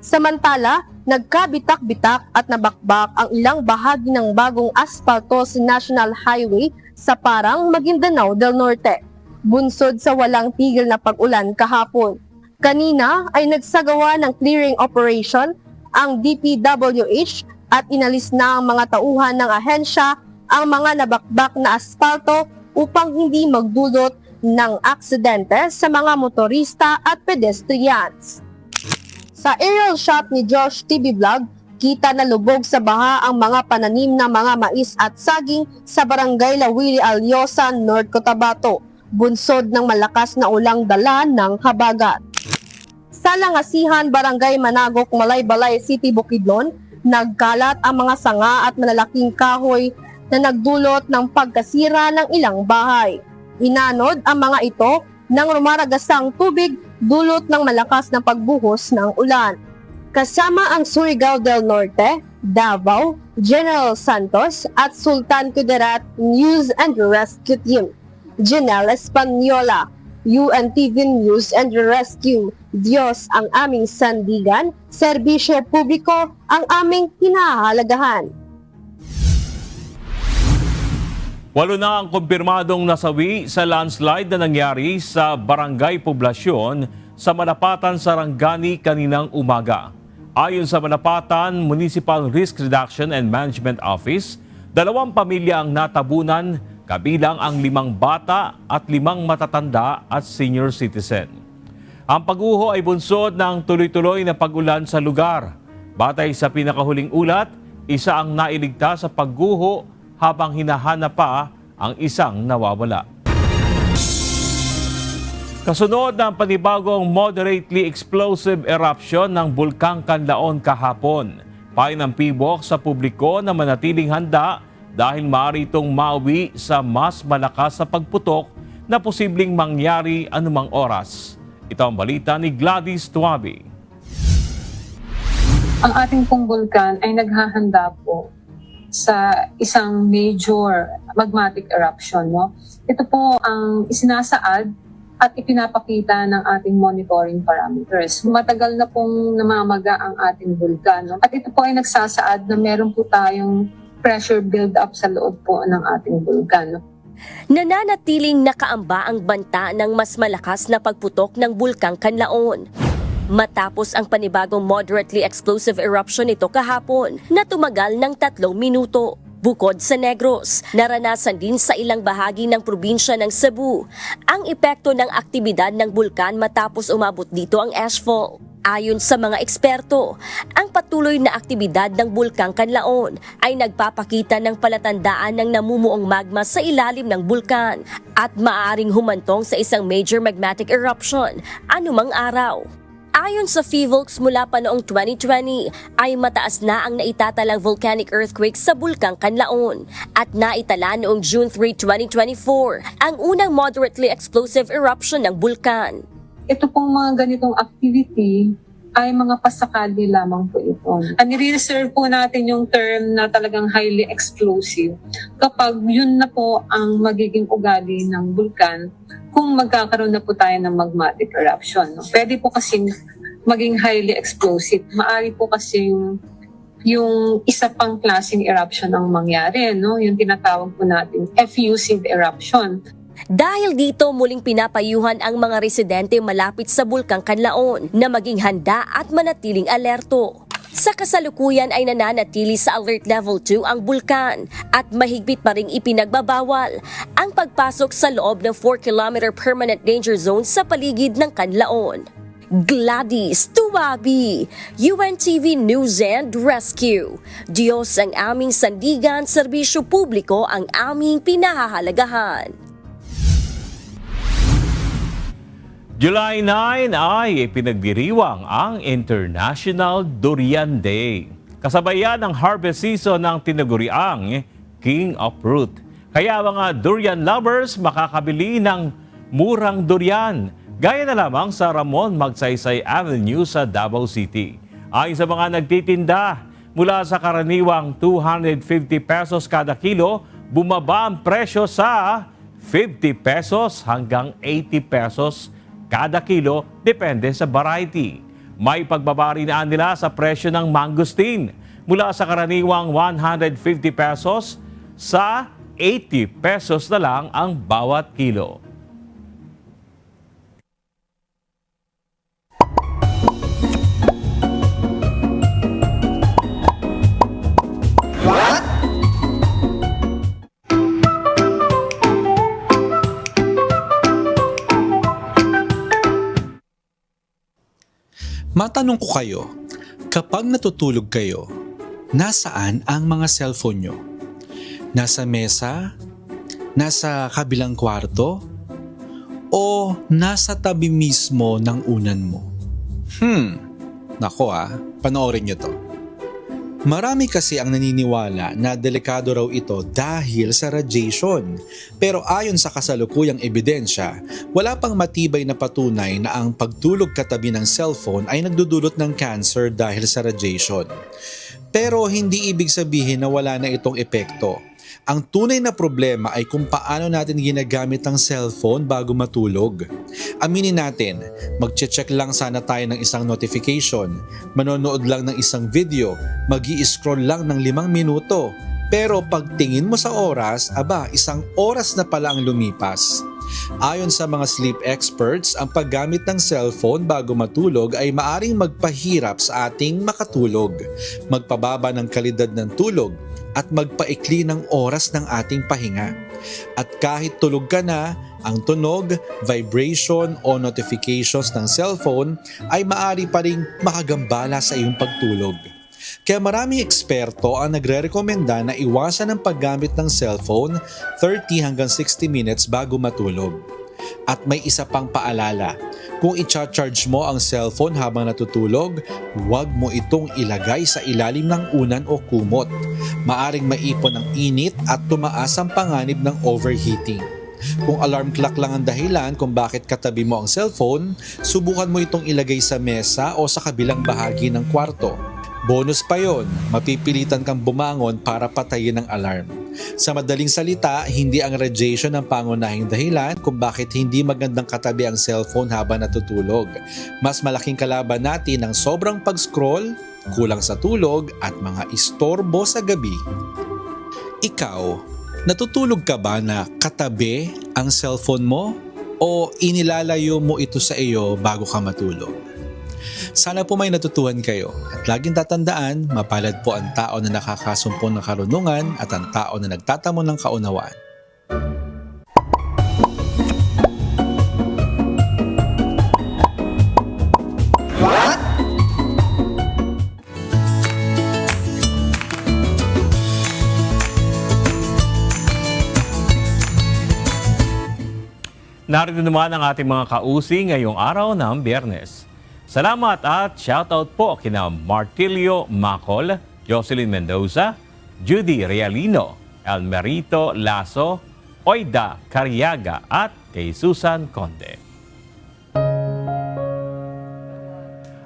Samantala, nagkabitak-bitak at nabakbak ang ilang bahagi ng bagong asfalto sa National Highway sa Parang, Maguindanao del Norte, bunsod sa walang tigil na pag-ulan kahapon. Kanina ay nagsagawa ng clearing operation ang DPWH at inalis na ang mga tauhan ng ahensya ang mga nabakbak na asfalto upang hindi magdulot ng aksidente sa mga motorista at pedestrians. Sa aerial shot ni Josh TV Vlog, kita na lubog sa baha ang mga pananim na mga mais at saging sa barangay Lawili, Alyosa, North Cotabato, bunsod ng malakas na ulang dala ng habagat. Sa Langasihan, barangay Managok, Malaybalay City, Bukidnon, nagkalat ang mga sanga at malalaking kahoy na nagdulot ng pagkasira ng ilang bahay. Inanod ang mga ito ng rumaragasang tubig dulot ng malakas na pagbuhos ng ulan. Kasama ang Surigao del Norte, Davao, General Santos at Sultan Kudarat News and Rescue Team. Janelle Española, UNTV News and Rescue. Diyos ang aming sandigan, serbisyo publiko ang aming hinahalagahan. 8 na ang kumpirmadong nasawi sa landslide na nangyari sa Barangay Poblasyon sa Malapatan, Sarangani kaninang umaga. Ayon sa Malapatan Municipal Risk Reduction and Management Office, 2 pamilya ang natabunan, kabilang ang 5 bata at 5 matatanda at senior citizen. Ang pagguho ay bunsod ng tuloy-tuloy na pag-ulan sa lugar. Batay sa pinakahuling ulat, isa ang nailigtas sa pagguho habang hinahanap pa ang isang nawawala. Kasunod ng panibagong moderately explosive eruption ng Bulkang Kanlaon kahapon, payo ng PBOC sa publiko na manatiling handa dahil maaari itong mauwi sa mas malakas na pagputok na posibleng mangyari anumang oras. Ito ang balita ni Gladys Tuabi. Ang ating pong bulkan ay naghahanda po sa isang major magmatic eruption. No? Ito po ang isinasaad at ipinapakita ng ating monitoring parameters. Matagal na pong namamaga ang ating bulkan. No? At ito po ay nagsasaad na meron po tayong pressure build-up sa loob po ng ating bulkan. No? Nananatiling nakaamba ang banta ng mas malakas na pagputok ng Bulkang Kanlaon. Matapos ang panibagong moderately explosive eruption nito kahapon na tumagal ng 3 minuto. Bukod sa Negros, naranasan din sa ilang bahagi ng probinsya ng Cebu ang epekto ng aktibidad ng bulkan matapos umabot dito ang ashfall. Ayon sa mga eksperto, ang patuloy na aktibidad ng Bulkang Kanlaon ay nagpapakita ng palatandaan ng namumuong magma sa ilalim ng bulkan at maaaring humantong sa isang major magmatic eruption anumang araw. Ayon sa PHIVOLCS mula pa noong 2020 ay mataas na ang naitatalang volcanic earthquake sa Bulkang Kanlaon at naitala noong June 3, 2024 ang unang moderately explosive eruption ng bulkan. Ito pong mga ganitong activity ay mga pasakali lamang po ito. Nire-reserve po natin yung term na talagang highly explosive kapag yun na po ang magiging ugali ng bulkan kung magkakaroon na po tayo ng magmatic eruption. No? Pwede po kasing maging highly explosive. Maari po kasing yung isa pang klaseng eruption ang mangyari, no? Yung tinatawag po natin effusive eruption. Dahil dito muling pinapayuhan ang mga residente malapit sa Bulkang Kanlaon na maging handa at manatiling alerto. Sa kasalukuyan ay nananatili sa Alert Level 2 ang bulkan at mahigpit pa ring ipinagbabawal ang pagpasok sa loob ng 4-kilometer permanent danger zone sa paligid ng Kanlaon. Gladys Tuwabi, UNTV News and Rescue. Diyos ang aming sandigan, serbisyo publiko ang aming pinahahalagahan. July 9 ay ipinagdiriwang ang International Durian Day. Kasabay yan ang harvest season ng tinaguriang King of Fruit. Kaya mga durian lovers makakabili ng murang durian. Gaya na lamang sa Ramon Magsaysay Avenue sa Davao City. Ayon sa mga nagtitinda, mula sa karaniwang 250 pesos kada kilo, bumaba ang presyo sa 50 pesos hanggang 80 pesos kada kilo, depende sa variety. May pagbabarinaan nila sa presyo ng mangosteen mula sa karaniwang 150 pesos sa 80 pesos na lang ang bawat kilo. Matanong ko kayo, kapag natutulog kayo, nasaan ang mga cellphone nyo? Nasa mesa? Nasa kabilang kwarto? O nasa tabi mismo ng unan mo? Nako panoorin nyo to. Marami kasi ang naniniwala na delikado raw ito dahil sa radiation. Pero ayon sa kasalukuyang ebidensya, wala pang matibay na patunay na ang pagtulog katabi ng cellphone ay nagdudulot ng cancer dahil sa radiation. Pero hindi ibig sabihin na wala na itong epekto. Ang tunay na problema ay kung paano natin ginagamit ang cellphone bago matulog. Aminin natin, magche-check lang sana tayo ng isang notification, manonood lang ng isang video, mag-i-scroll lang ng 5 minuto. Pero pagtingin mo sa oras, 1 oras na pala ang lumipas. Ayon sa mga sleep experts, ang paggamit ng cellphone bago matulog ay maaring magpahirap sa ating makatulog, magpababa ng kalidad ng tulog, at magpaikli ng oras ng ating pahinga. At kahit tulog ka na, ang tunog, vibration o notifications ng cellphone ay maaari pa ring makagambala sa iyong pagtulog. Kaya maraming eksperto ang nagre-rekomenda na iwasan ang paggamit ng cellphone 30 hanggang 60 minutes bago matulog. At may isa pang paalala, kung i-charge mo ang cellphone habang natutulog, huwag mo itong ilagay sa ilalim ng unan o kumot. Maaring maipon ang init at tumaas ang panganib ng overheating. Kung alarm clock lang ang dahilan kung bakit katabi mo ang cellphone, subukan mo itong ilagay sa mesa o sa kabilang bahagi ng kwarto. Bonus pa yon, mapipilitan kang bumangon para patayin ang alarm. Sa madaling salita, hindi ang radiation ang pangunahing dahilan kung bakit hindi magandang katabi ang cellphone habang natutulog. Mas malaking kalaban natin ang sobrang pag-scroll, kulang sa tulog at mga istorbo sa gabi. Ikaw, natutulog ka ba na katabi ang cellphone mo o inilalayo mo ito sa iyo bago ka matulog? Sana po may natutuhan kayo at laging tatandaan, mapalad po ang tao na nakakasumpong ng karunungan at ang tao na nagtatamo ng kaunawaan. Narito naman ang ating mga kausi ngayong araw ng Biyernes. Salamat at shoutout po kina Martilio Macol, Jocelyn Mendoza, Judy Realino, Elmerito Lasso, Oida Cariaga at kay Susan Conde.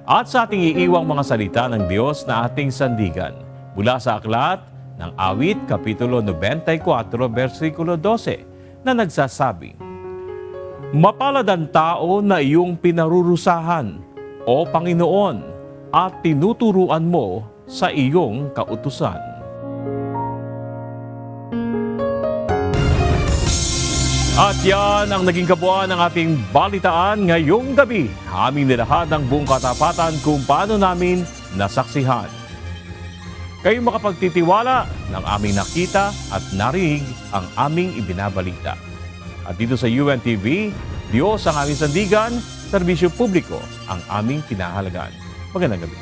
At sa ating iiwang mga salita ng Diyos na ating sandigan mula sa aklat ng Awit, Kapitulo 94, versikulo 12 na nagsasabi, "Mapalad ang tao na iyong pinarurusahan, o Panginoon, at tinuturuan mo sa iyong kautusan." At yan ang naging kabuuan ng ating balitaan ngayong gabi. Aming nilahad ng buong katapatan kung paano namin nasaksihan. Kayo makapagtitiwala ng aming nakita at narinig ang aming ibinabalita. At dito sa UNTV, Diyos ang aming sandigan, serbisyo publiko ang aming pinahalagan. Magandang gabi.